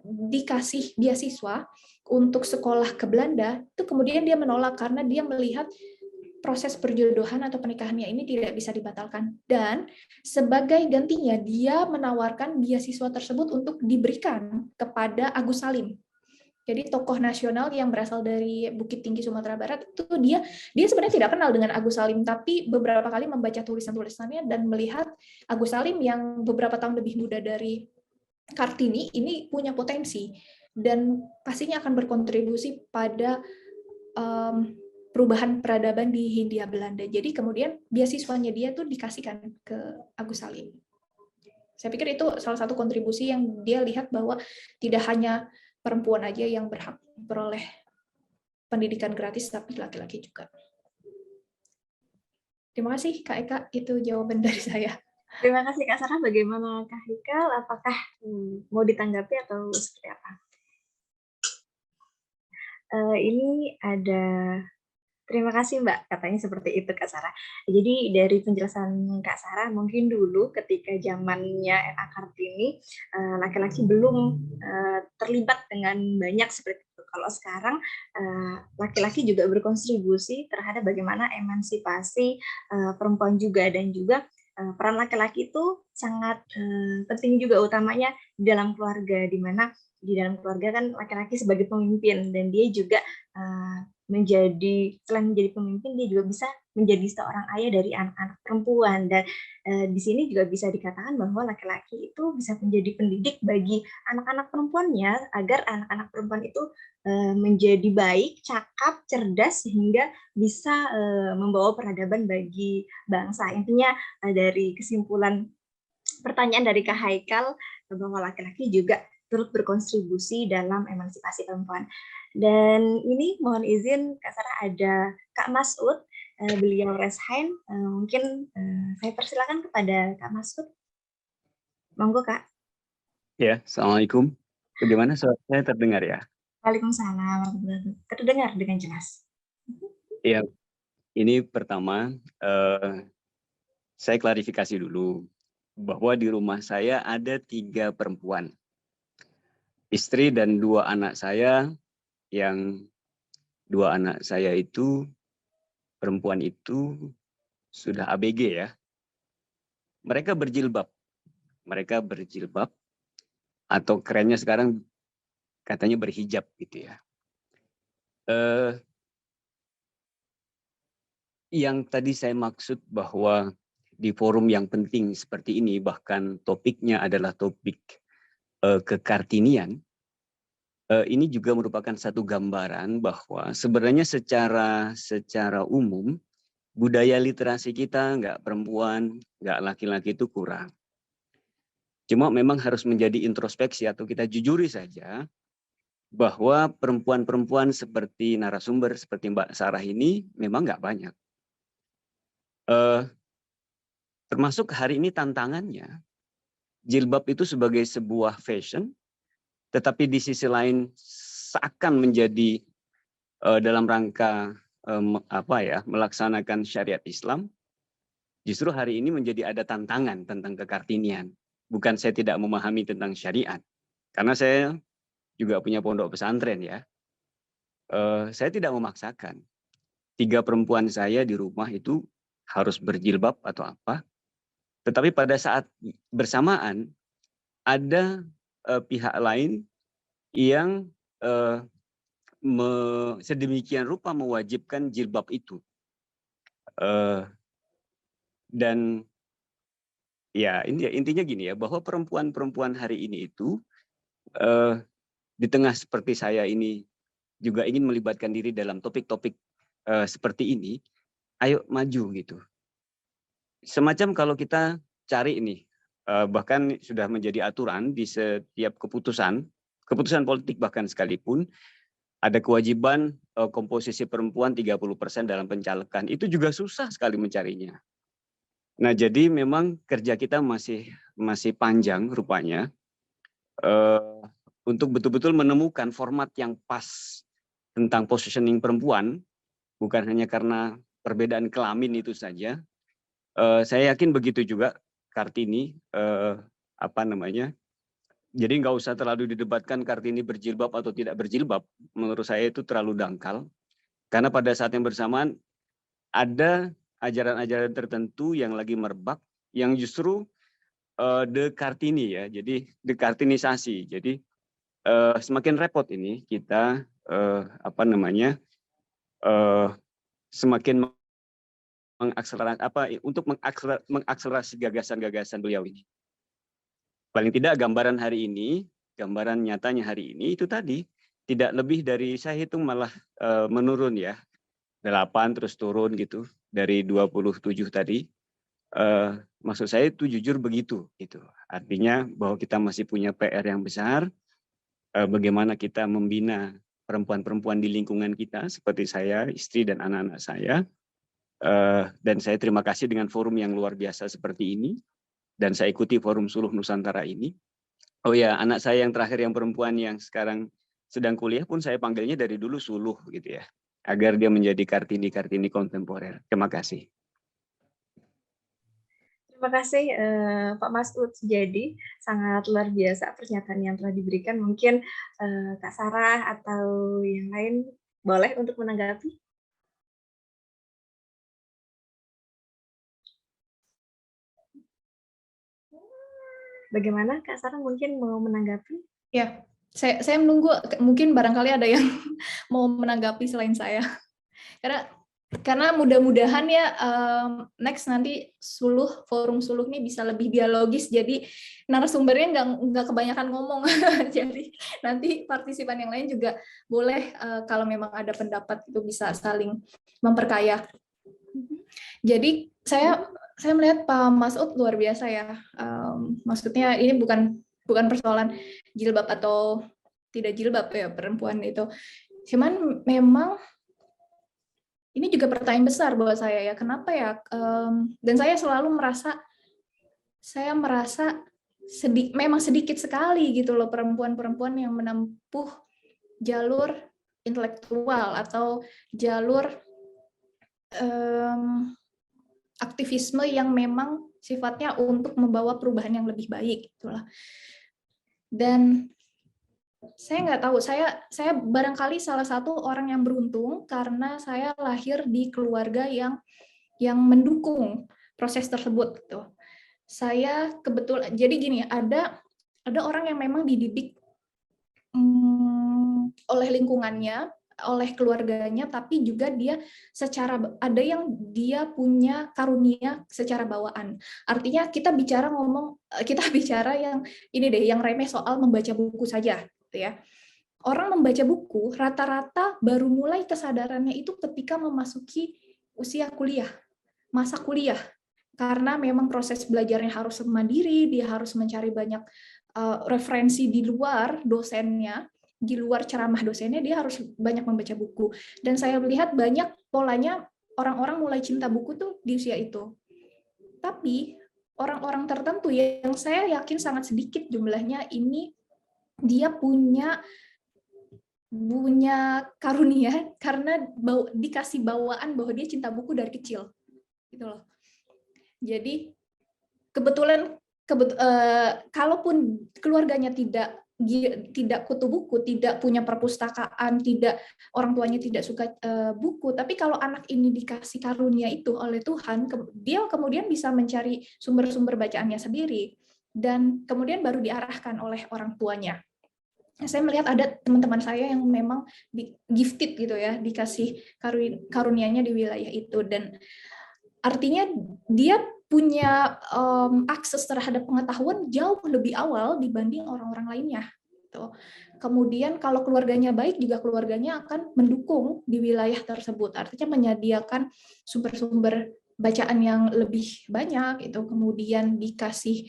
dikasih beasiswa untuk sekolah ke Belanda, itu kemudian dia menolak karena dia melihat proses perjodohan atau pernikahannya ini tidak bisa dibatalkan. Dan sebagai gantinya dia menawarkan beasiswa tersebut untuk diberikan kepada Agus Salim. Jadi tokoh nasional yang berasal dari Bukit Tinggi Sumatera Barat itu dia sebenarnya tidak kenal dengan Agus Salim, tapi beberapa kali membaca tulisan-tulisannya dan melihat Agus Salim yang beberapa tahun lebih muda dari Kartini ini punya potensi dan pastinya akan berkontribusi pada perubahan peradaban di Hindia Belanda. Jadi kemudian beasiswanya dia tuh dikasihkan ke Agus Salim. Saya pikir itu salah satu kontribusi yang dia lihat bahwa tidak hanya perempuan aja yang berhak beroleh pendidikan gratis, tapi laki-laki juga. Terima kasih Kak Eka, itu jawaban dari saya. Terima kasih Kak Sarah. Bagaimana Kak Hikal? Apakah mau ditanggapi atau seperti apa? Ini ada, terima kasih Mbak, katanya seperti itu Kak Sarah. Jadi dari penjelasan Kak Sarah, mungkin dulu ketika zamannya N.A. Kartini, laki-laki belum terlibat dengan banyak seperti itu. Kalau sekarang, laki-laki juga berkontribusi terhadap bagaimana emansipasi perempuan juga, dan juga peran laki-laki itu sangat penting juga, utamanya di dalam keluarga, di mana di dalam keluarga kan laki-laki sebagai pemimpin, dan dia juga selain menjadi pemimpin, dia juga bisa menjadi seorang ayah dari anak-anak perempuan. Dan di sini juga bisa dikatakan bahwa laki-laki itu bisa menjadi pendidik bagi anak-anak perempuannya, agar anak-anak perempuan itu menjadi baik, cakap, cerdas, sehingga bisa membawa peradaban bagi bangsa. Intinya dari kesimpulan pertanyaan dari Kak Haikal, bahwa laki-laki juga turut berkontribusi dalam emansipasi perempuan. Dan ini mohon izin Kak Sarah, ada Kak Masud, beliau resign, mungkin saya persilakan kepada Kak Masud. Monggo Kak. Ya, Assalamualaikum. Bagaimana suara saya terdengar ya? Waalaikumsalam, terdengar dengan jelas. Ya, ini pertama saya klarifikasi dulu bahwa di rumah saya ada 3 perempuan. Istri dan 2 anak saya, yang 2 anak saya itu perempuan itu sudah ABG ya. Mereka berjilbab. Atau kerennya sekarang katanya berhijab gitu ya. Yang tadi saya maksud bahwa di forum yang penting seperti ini, bahkan topiknya adalah topik kekartinian, ini juga merupakan satu gambaran bahwa sebenarnya secara umum budaya literasi kita nggak perempuan, nggak laki-laki itu kurang. Cuma memang harus menjadi introspeksi atau kita jujuri saja bahwa perempuan-perempuan seperti narasumber seperti Mbak Sarah ini memang nggak banyak. Termasuk hari ini tantangannya, jilbab itu sebagai sebuah fashion, tetapi di sisi lain seakan menjadi dalam rangka melaksanakan syariat Islam, justru hari ini menjadi ada tantangan tentang kekartinian. Bukan saya tidak memahami tentang syariat, karena saya juga punya pondok pesantren ya. Saya tidak memaksakan. 3 perempuan saya di rumah itu harus berjilbab atau apa. Tetapi pada saat bersamaan ada pihak lain yang sedemikian rupa mewajibkan jilbab itu. Dan ya intinya gini ya, bahwa perempuan-perempuan hari ini itu di tengah seperti saya ini juga ingin melibatkan diri dalam topik-topik seperti ini, ayo maju gitu. Semacam kalau kita cari ini, bahkan sudah menjadi aturan di setiap keputusan politik bahkan sekalipun, ada kewajiban komposisi perempuan 30% dalam pencalekan. Itu juga susah sekali mencarinya. Nah, jadi memang kerja kita masih panjang rupanya untuk betul-betul menemukan format yang pas tentang positioning perempuan, bukan hanya karena perbedaan kelamin itu saja. Saya yakin begitu juga Kartini, jadi nggak usah terlalu didebatkan Kartini berjilbab atau tidak berjilbab. Menurut saya itu terlalu dangkal. Karena pada saat yang bersamaan ada ajaran-ajaran tertentu yang lagi merebak, yang justru dekartini ya, jadi dekartinisasi. Jadi semakin repot ini kita semakin mengakselerasi gagasan-gagasan beliau ini. Paling tidak gambaran hari ini, gambaran nyatanya hari ini itu tadi tidak lebih dari, saya hitung malah menurun ya, 8 terus turun gitu dari 27 tadi. Maksud saya itu jujur begitu gitu. Artinya bahwa kita masih punya PR yang besar, bagaimana kita membina perempuan-perempuan di lingkungan kita seperti saya, istri dan anak-anak saya. Dan saya terima kasih dengan forum yang luar biasa seperti ini. Dan saya ikuti forum Suluh Nusantara ini. Oh ya, anak saya yang terakhir yang perempuan yang sekarang sedang kuliah pun saya panggilnya dari dulu Suluh gitu ya, agar dia menjadi Kartini kontemporer. Terima kasih. Terima kasih Pak Masud. Jadi sangat luar biasa pernyataan yang telah diberikan. Mungkin Kak Sarah atau yang lain boleh untuk menanggapi. Bagaimana Kak Sarah mungkin mau menanggapi? Ya, saya menunggu, mungkin barangkali ada yang mau menanggapi selain saya. Karena mudah-mudahan ya next nanti forum Suluh ini bisa lebih dialogis, jadi narasumbernya nggak kebanyakan ngomong. Jadi nanti partisipan yang lain juga boleh kalau memang ada pendapat itu bisa saling memperkaya. Jadi saya melihat Pak Masud luar biasa ya. Maksudnya ini bukan persoalan jilbab atau tidak jilbab ya perempuan itu. Cuman memang ini juga pertanyaan besar buat saya ya. Kenapa ya? Dan saya selalu merasa memang sedikit sekali gitu loh perempuan-perempuan yang menempuh jalur intelektual atau jalur aktivisme yang memang sifatnya untuk membawa perubahan yang lebih baik gitulah. Dan saya nggak tahu, saya barangkali salah satu orang yang beruntung karena saya lahir di keluarga yang mendukung proses tersebut gitu. Saya kebetulan jadi gini, ada orang yang memang dididik oleh lingkungannya, oleh keluarganya, tapi juga dia ada yang dia punya karunia secara bawaan. Artinya kita bicara yang ini deh, yang remeh soal membaca buku saja, gitu ya. Orang membaca buku rata-rata baru mulai kesadarannya itu ketika memasuki usia kuliah, masa kuliah, karena memang proses belajarnya harus mandiri, dia harus mencari banyak referensi di luar dosennya. Di luar ceramah dosennya, dia harus banyak membaca buku. Dan saya melihat banyak polanya orang-orang mulai cinta buku tuh di usia itu. Tapi orang-orang tertentu yang saya yakin sangat sedikit jumlahnya ini, dia punya punya karunia karena dikasih bawaan bahwa dia cinta buku dari kecil, gitu loh. Jadi kebetulan kalaupun keluarganya tidak kutu buku, tidak punya perpustakaan, orang tuanya tidak suka buku, tapi kalau anak ini dikasih karunia itu oleh Tuhan, dia kemudian bisa mencari sumber-sumber bacaannya sendiri dan kemudian baru diarahkan oleh orang tuanya. Saya melihat ada teman-teman saya yang memang gifted gitu ya, dikasih karunianya di wilayah itu, dan artinya dia punya akses terhadap pengetahuan jauh lebih awal dibanding orang-orang lainnya. Gitu. Kemudian kalau keluarganya baik, juga keluarganya akan mendukung di wilayah tersebut. Artinya menyediakan sumber-sumber bacaan yang lebih banyak, itu kemudian dikasih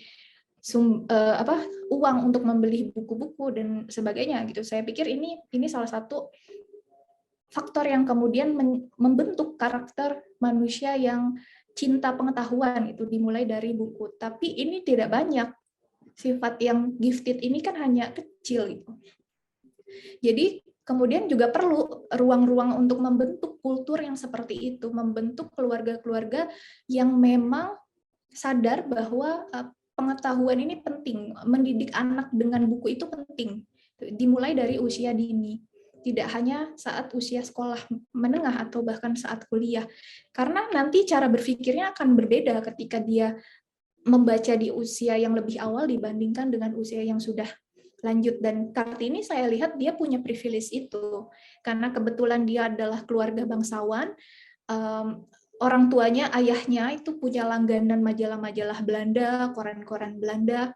uang untuk membeli buku-buku dan sebagainya. Gitu. Saya pikir ini salah satu faktor yang kemudian membentuk karakter manusia yang cinta pengetahuan, itu dimulai dari buku. Tapi ini tidak banyak. Sifat yang gifted ini kan hanya kecil gitu. Jadi kemudian juga perlu ruang-ruang untuk membentuk kultur yang seperti itu, membentuk keluarga-keluarga yang memang sadar bahwa pengetahuan ini penting, mendidik anak dengan buku itu penting. Dimulai dari usia dini. Tidak hanya saat usia sekolah menengah atau bahkan saat kuliah. Karena nanti cara berpikirnya akan berbeda ketika dia membaca di usia yang lebih awal dibandingkan dengan usia yang sudah lanjut. Dan Kartini saya lihat dia punya privilege itu. Karena kebetulan dia adalah keluarga bangsawan, orang tuanya, ayahnya itu punya langganan majalah-majalah Belanda, koran-koran Belanda,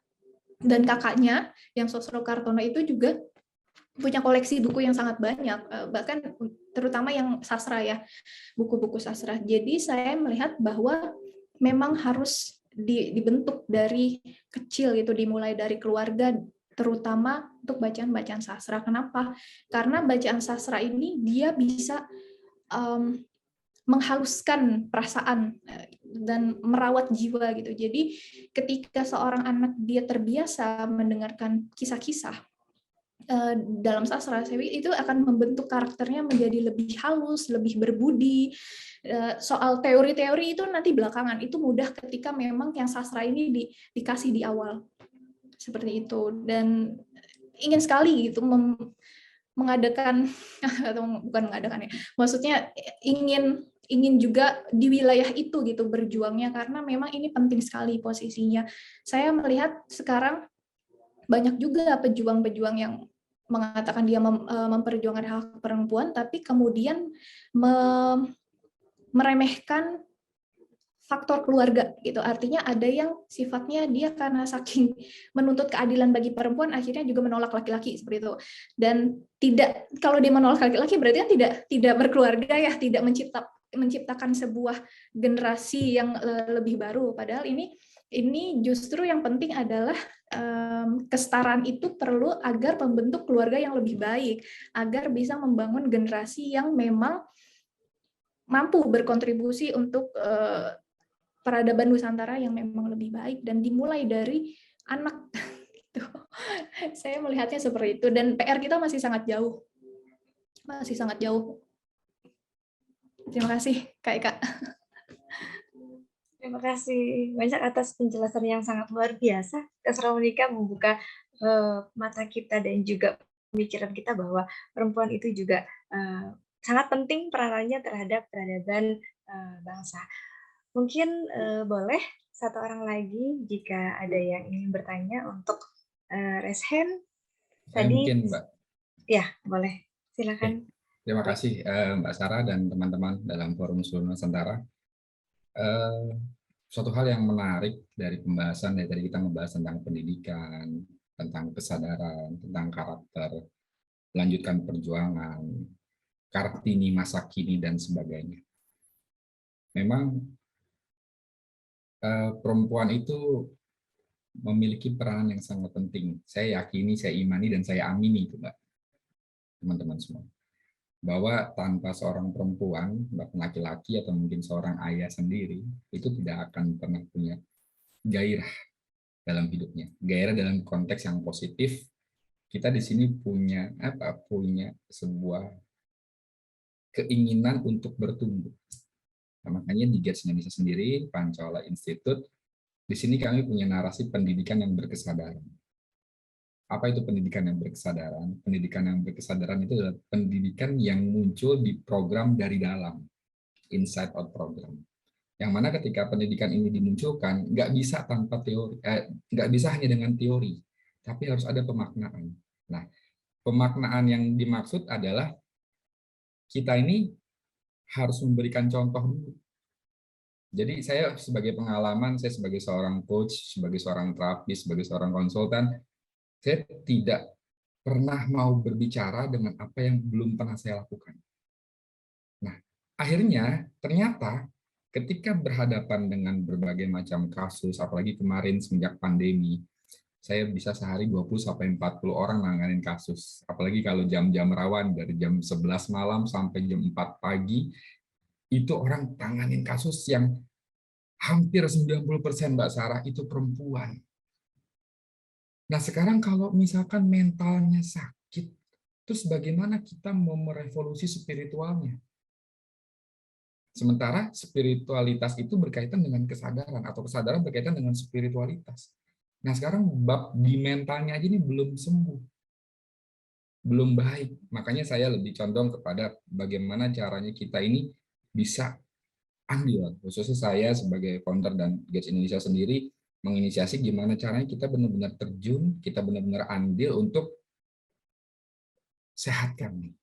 dan kakaknya yang Sosro Kartono itu juga punya koleksi buku yang sangat banyak, bahkan terutama yang sastra ya, buku-buku sastra. Jadi saya melihat bahwa memang harus dibentuk dari kecil gitu, dimulai dari keluarga, terutama untuk bacaan-bacaan sastra. Kenapa? Karena bacaan sastra ini dia bisa menghaluskan perasaan dan merawat jiwa gitu. Jadi ketika seorang anak dia terbiasa mendengarkan kisah-kisah dalam sastra, itu akan membentuk karakternya menjadi lebih halus, lebih berbudi. Soal teori-teori itu nanti belakangan, itu mudah ketika memang yang sastra ini dikasih di awal. Seperti itu. Dan ingin sekali gitu mengadakan, atau bukan mengadakan ya, maksudnya ingin juga di wilayah itu gitu berjuangnya, karena memang ini penting sekali posisinya. Saya melihat sekarang banyak juga pejuang-pejuang yang mengatakan dia memperjuangkan hak perempuan, tapi kemudian meremehkan faktor keluarga gitu. Artinya ada yang sifatnya dia karena saking menuntut keadilan bagi perempuan akhirnya juga menolak laki-laki seperti itu. Dan tidak, kalau dia menolak laki-laki berarti kan tidak berkeluarga ya, tidak menciptakan sebuah generasi yang lebih baru. Padahal ini justru yang penting adalah kesetaraan itu perlu agar membentuk keluarga yang lebih baik, agar bisa membangun generasi yang memang mampu berkontribusi untuk peradaban Nusantara yang memang lebih baik, dan dimulai dari anak. Gitu. Saya melihatnya seperti itu, dan PR kita masih sangat jauh. Terima kasih, Kak Eka. Terima kasih banyak atas penjelasan yang sangat luar biasa. Kak Monika membuka mata kita dan juga pemikiran kita bahwa perempuan itu juga sangat penting peranannya terhadap peradaban bangsa. Mungkin boleh satu orang lagi jika ada yang ingin bertanya untuk raise hand. Tadi mungkin Mbak. Ya, boleh. Silakan. Terima kasih Mbak Sarah dan teman-teman dalam Forum Seluruh Nusantara. Suatu hal yang menarik dari pembahasan, dari tadi kita membahas tentang pendidikan, tentang kesadaran, tentang karakter, melanjutkan perjuangan, Kartini masa kini, dan sebagainya. Memang perempuan itu memiliki peranan yang sangat penting. Saya yakini, saya imani, dan saya amini itu, Mbak. Teman-teman semua. Bahwa tanpa seorang perempuan, bahkan laki-laki atau mungkin seorang ayah sendiri, itu tidak akan pernah punya gairah dalam hidupnya. Gairah dalam konteks yang positif, kita di sini punya sebuah keinginan untuk bertumbuh. Nah, makanya di GETS Indonesia sendiri, Pancawala Institute, di sini kami punya narasi pendidikan yang berkesadaran. Apa itu pendidikan yang berkesadaran? Pendidikan yang berkesadaran itu adalah pendidikan yang muncul di program dari dalam, inside out program. Yang mana ketika pendidikan ini dimunculkan, nggak bisa tanpa teori, nggak bisa hanya dengan teori, tapi harus ada pemaknaan. Nah, pemaknaan yang dimaksud adalah kita ini harus memberikan contoh dulu. Jadi saya sebagai pengalaman, saya sebagai seorang coach, sebagai seorang terapis, sebagai seorang konsultan, saya tidak pernah mau berbicara dengan apa yang belum pernah saya lakukan. Nah, akhirnya ternyata ketika berhadapan dengan berbagai macam kasus, apalagi kemarin semenjak pandemi, saya bisa sehari 20-40 orang nanganin kasus. Apalagi kalau jam-jam rawan dari jam 11 malam sampai jam 4 pagi, itu orang tanganin kasus yang hampir 90% Mbak Sarah itu perempuan. Nah, sekarang kalau misalkan mentalnya sakit, terus bagaimana kita mau merevolusi spiritualnya? Sementara spiritualitas itu berkaitan dengan kesadaran, atau kesadaran berkaitan dengan spiritualitas. Nah, sekarang bab di mentalnya aja ini belum sembuh, belum baik. Makanya saya lebih condong kepada bagaimana caranya kita ini bisa andil, khususnya saya sebagai founder dan GETS Indonesia sendiri, menginisiasi gimana caranya kita benar-benar terjun, kita benar-benar andil untuk sehatkan.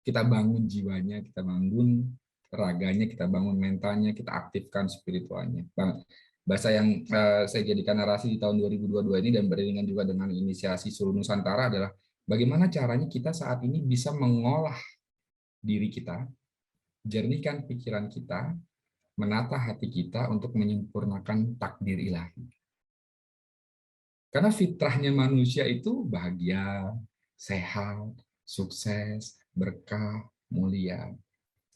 Kita bangun jiwanya, kita bangun raganya, kita bangun mentalnya, kita aktifkan spiritualnya. Bahasa yang saya jadikan narasi di tahun 2022 ini dan beriringan juga dengan inisiasi seluruh Nusantara adalah bagaimana caranya kita saat ini bisa mengolah diri kita, jernihkan pikiran kita, menata hati kita untuk menyempurnakan takdir ilahi. Karena fitrahnya manusia itu bahagia, sehat, sukses, berkah, mulia.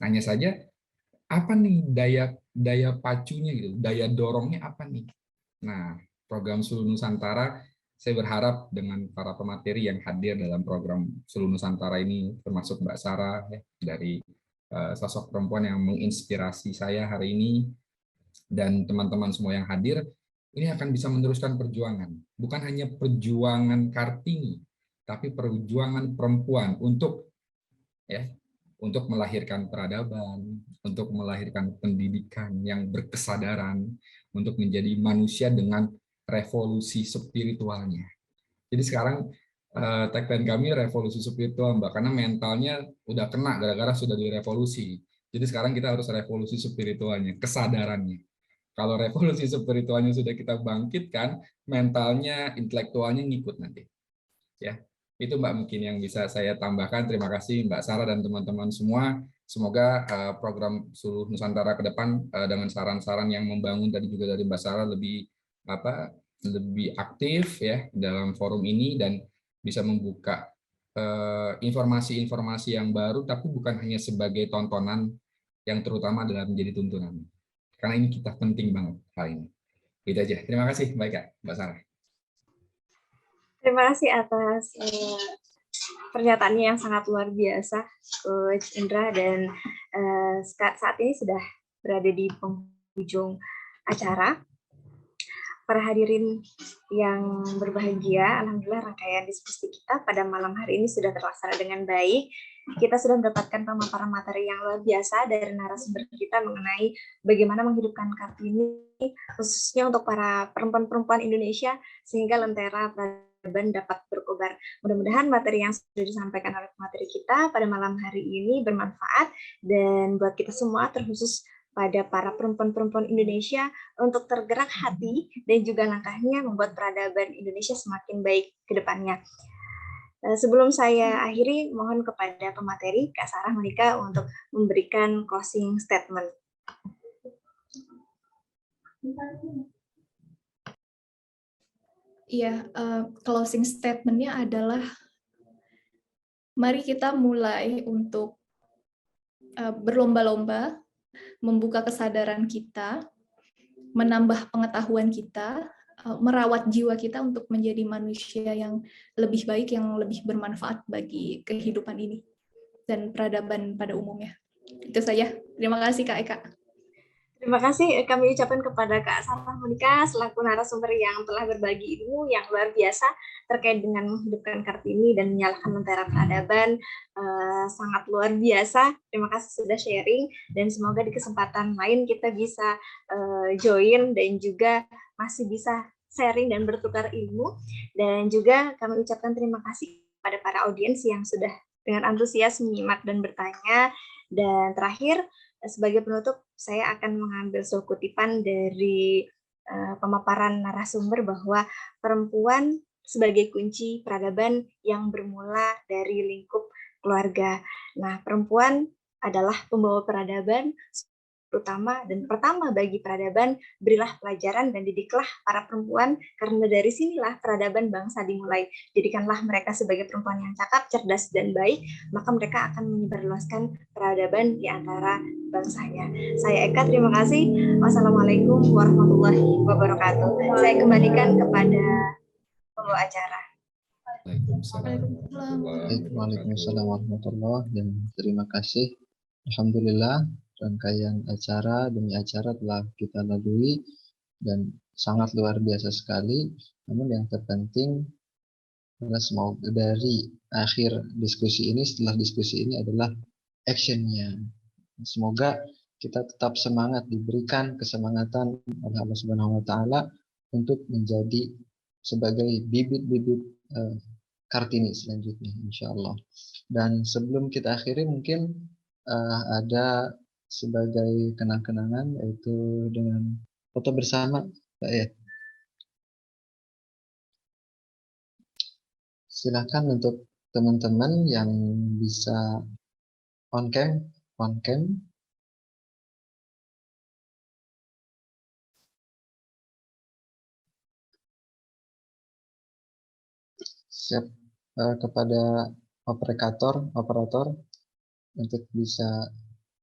Hanya saja apa nih daya pacunya gitu, daya dorongnya apa nih? Nah, program Seluruh Nusantara, saya berharap dengan para pemateri yang hadir dalam program Seluruh Nusantara ini, termasuk Mbak Sarah ya, dari sosok perempuan yang menginspirasi saya hari ini, dan teman-teman semua yang hadir, ini akan bisa meneruskan perjuangan. Bukan hanya perjuangan Kartini, tapi perjuangan perempuan untuk melahirkan peradaban, untuk melahirkan pendidikan yang berkesadaran, untuk menjadi manusia dengan revolusi spiritualnya. Jadi sekarang tagline kami revolusi spiritual, Mbak, karena mentalnya udah kena gara-gara sudah direvolusi. Jadi sekarang kita harus revolusi spiritualnya, kesadarannya. Kalau revolusi spiritualnya sudah kita bangkitkan, mentalnya, intelektualnya ngikut nanti. Ya, itu Mbak mungkin yang bisa saya tambahkan. Terima kasih Mbak Sarah dan teman-teman semua. Semoga program Seluruh Nusantara ke depan dengan saran-saran yang membangun tadi juga dari Mbak Sarah lebih aktif ya dalam forum ini dan bisa membuka informasi-informasi yang baru, tapi bukan hanya sebagai tontonan, yang terutama adalah menjadi tuntunan. Karena ini kita penting banget hal ini. Itu aja. Terima kasih, baik Mbak Sarah. Terima kasih atas pernyataannya yang sangat luar biasa, Coach Indra, dan saat ini sudah berada di penghujung acara. Para hadirin yang berbahagia, alhamdulillah rangkaian diskusi kita pada malam hari ini sudah terlaksana dengan baik. Kita sudah mendapatkan pemaparan materi yang luar biasa dari narasumber kita mengenai bagaimana menghidupkan Kartini, khususnya untuk para perempuan-perempuan Indonesia, sehingga lentera peradaban dapat berkobar. Mudah-mudahan materi yang sudah disampaikan oleh pemateri kita pada malam hari ini bermanfaat, dan buat kita semua, terkhusus pada para perempuan-perempuan Indonesia, untuk tergerak hati dan juga langkahnya membuat peradaban Indonesia semakin baik ke depannya. Sebelum saya akhiri, mohon kepada pemateri, Kak Sarah Monika, untuk memberikan closing statement. Iya, closing statement-nya adalah mari kita mulai untuk berlomba-lomba membuka kesadaran kita, menambah pengetahuan kita, merawat jiwa kita untuk menjadi manusia yang lebih baik, yang lebih bermanfaat bagi kehidupan ini dan peradaban pada umumnya. Itu saja. Terima kasih Kak Eka. Terima kasih kami ucapkan kepada Kak Sarah Monika selaku narasumber yang telah berbagi ilmu yang luar biasa terkait dengan menghidupkan Kartini dan menyalakan lentera peradaban. Sangat luar biasa. Terima kasih sudah sharing dan semoga di kesempatan lain kita bisa join dan juga masih bisa sharing dan bertukar ilmu. Dan juga kami ucapkan terima kasih kepada para audiens yang sudah dengan antusias menyimak dan bertanya. Dan terakhir, sebagai penutup, saya akan mengambil sebuah kutipan dari pemaparan narasumber bahwa perempuan sebagai kunci peradaban yang bermula dari lingkup keluarga. Nah, perempuan adalah pembawa peradaban, terutama dan pertama bagi peradaban, berilah pelajaran dan didiklah para perempuan, karena dari sinilah peradaban bangsa dimulai. Jadikanlah mereka sebagai perempuan yang cakap, cerdas, dan baik, maka mereka akan menyebarluaskan peradaban di antara bangsanya. Saya Eka, terima kasih. Wassalamualaikum warahmatullahi wabarakatuh. Saya kembalikan kepada pembawa acara. Waalaikumsalam warahmatullahi wabarakatuh. Dan terima kasih. Alhamdulillah, rangkaian acara demi acara telah kita lalui dan sangat luar biasa sekali. Namun yang terpenting adalah semoga dari akhir diskusi ini, setelah diskusi ini adalah actionnya. Semoga kita tetap semangat, diberikan kesemangatan oleh Allah Subhanahu wa Ta'ala untuk menjadi sebagai bibit-bibit Kartini selanjutnya, insya Allah. Dan sebelum kita akhiri, mungkin ada sebagai kenang-kenangan, yaitu dengan foto bersama, ya. Silakan untuk teman-teman yang bisa on cam. Siap. Kepada operator untuk bisa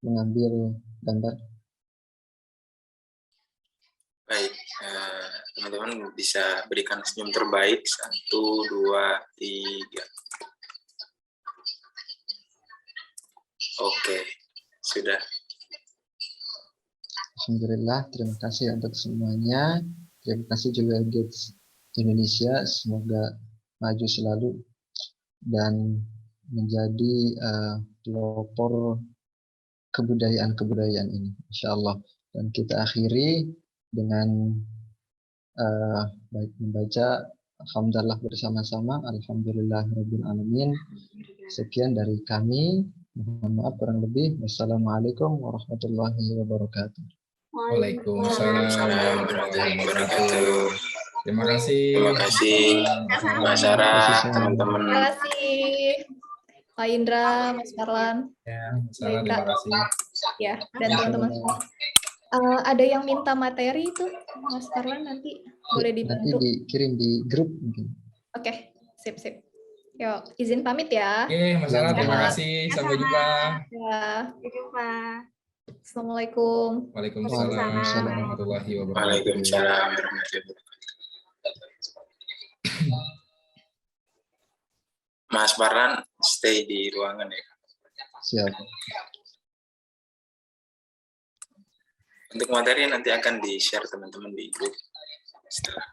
mengambil gambar. Baik, teman-teman bisa berikan senyum terbaik. 1, 2, 3. Oke, sudah. Alhamdulillah, terima kasih untuk semuanya. Terima kasih juga Gates Indonesia, semoga maju selalu dan menjadi pelopor kebudayaan insya Allah. Dan kita akhiri dengan baik membaca alhamdulillah bersama-sama, alhamdulillahirabbil alamin. Sekian dari kami, mohon maaf kurang lebih. Wassalamualaikum warahmatullahi wabarakatuh. Waalaikumsalam warahmatullahi wabarakatuh. Terima kasih Mbak Sarah, teman-teman. Terima kasih Pak Indra, Mas Farlan. Ya, Mas Farlan, terima kasih. Ya, dan teman-teman. Ada yang minta materi itu, Mas Farlan, nanti boleh dibantu. Nanti dikirim di grup mungkin. Oke, sip. Yuk, izin pamit ya. Oke, Mas Farlan, terima kasih. Sampai jumpa. Ya. Sampai jumpa. Assalamualaikum. Waalaikumsalam warahmatullahi wabarakatuh. Waalaikumsalam warahmatullahi wabarakatuh. Mas Farlan, stay di ruangan ya. Siap. Untuk materi nanti akan di-share teman-teman di grup setelah.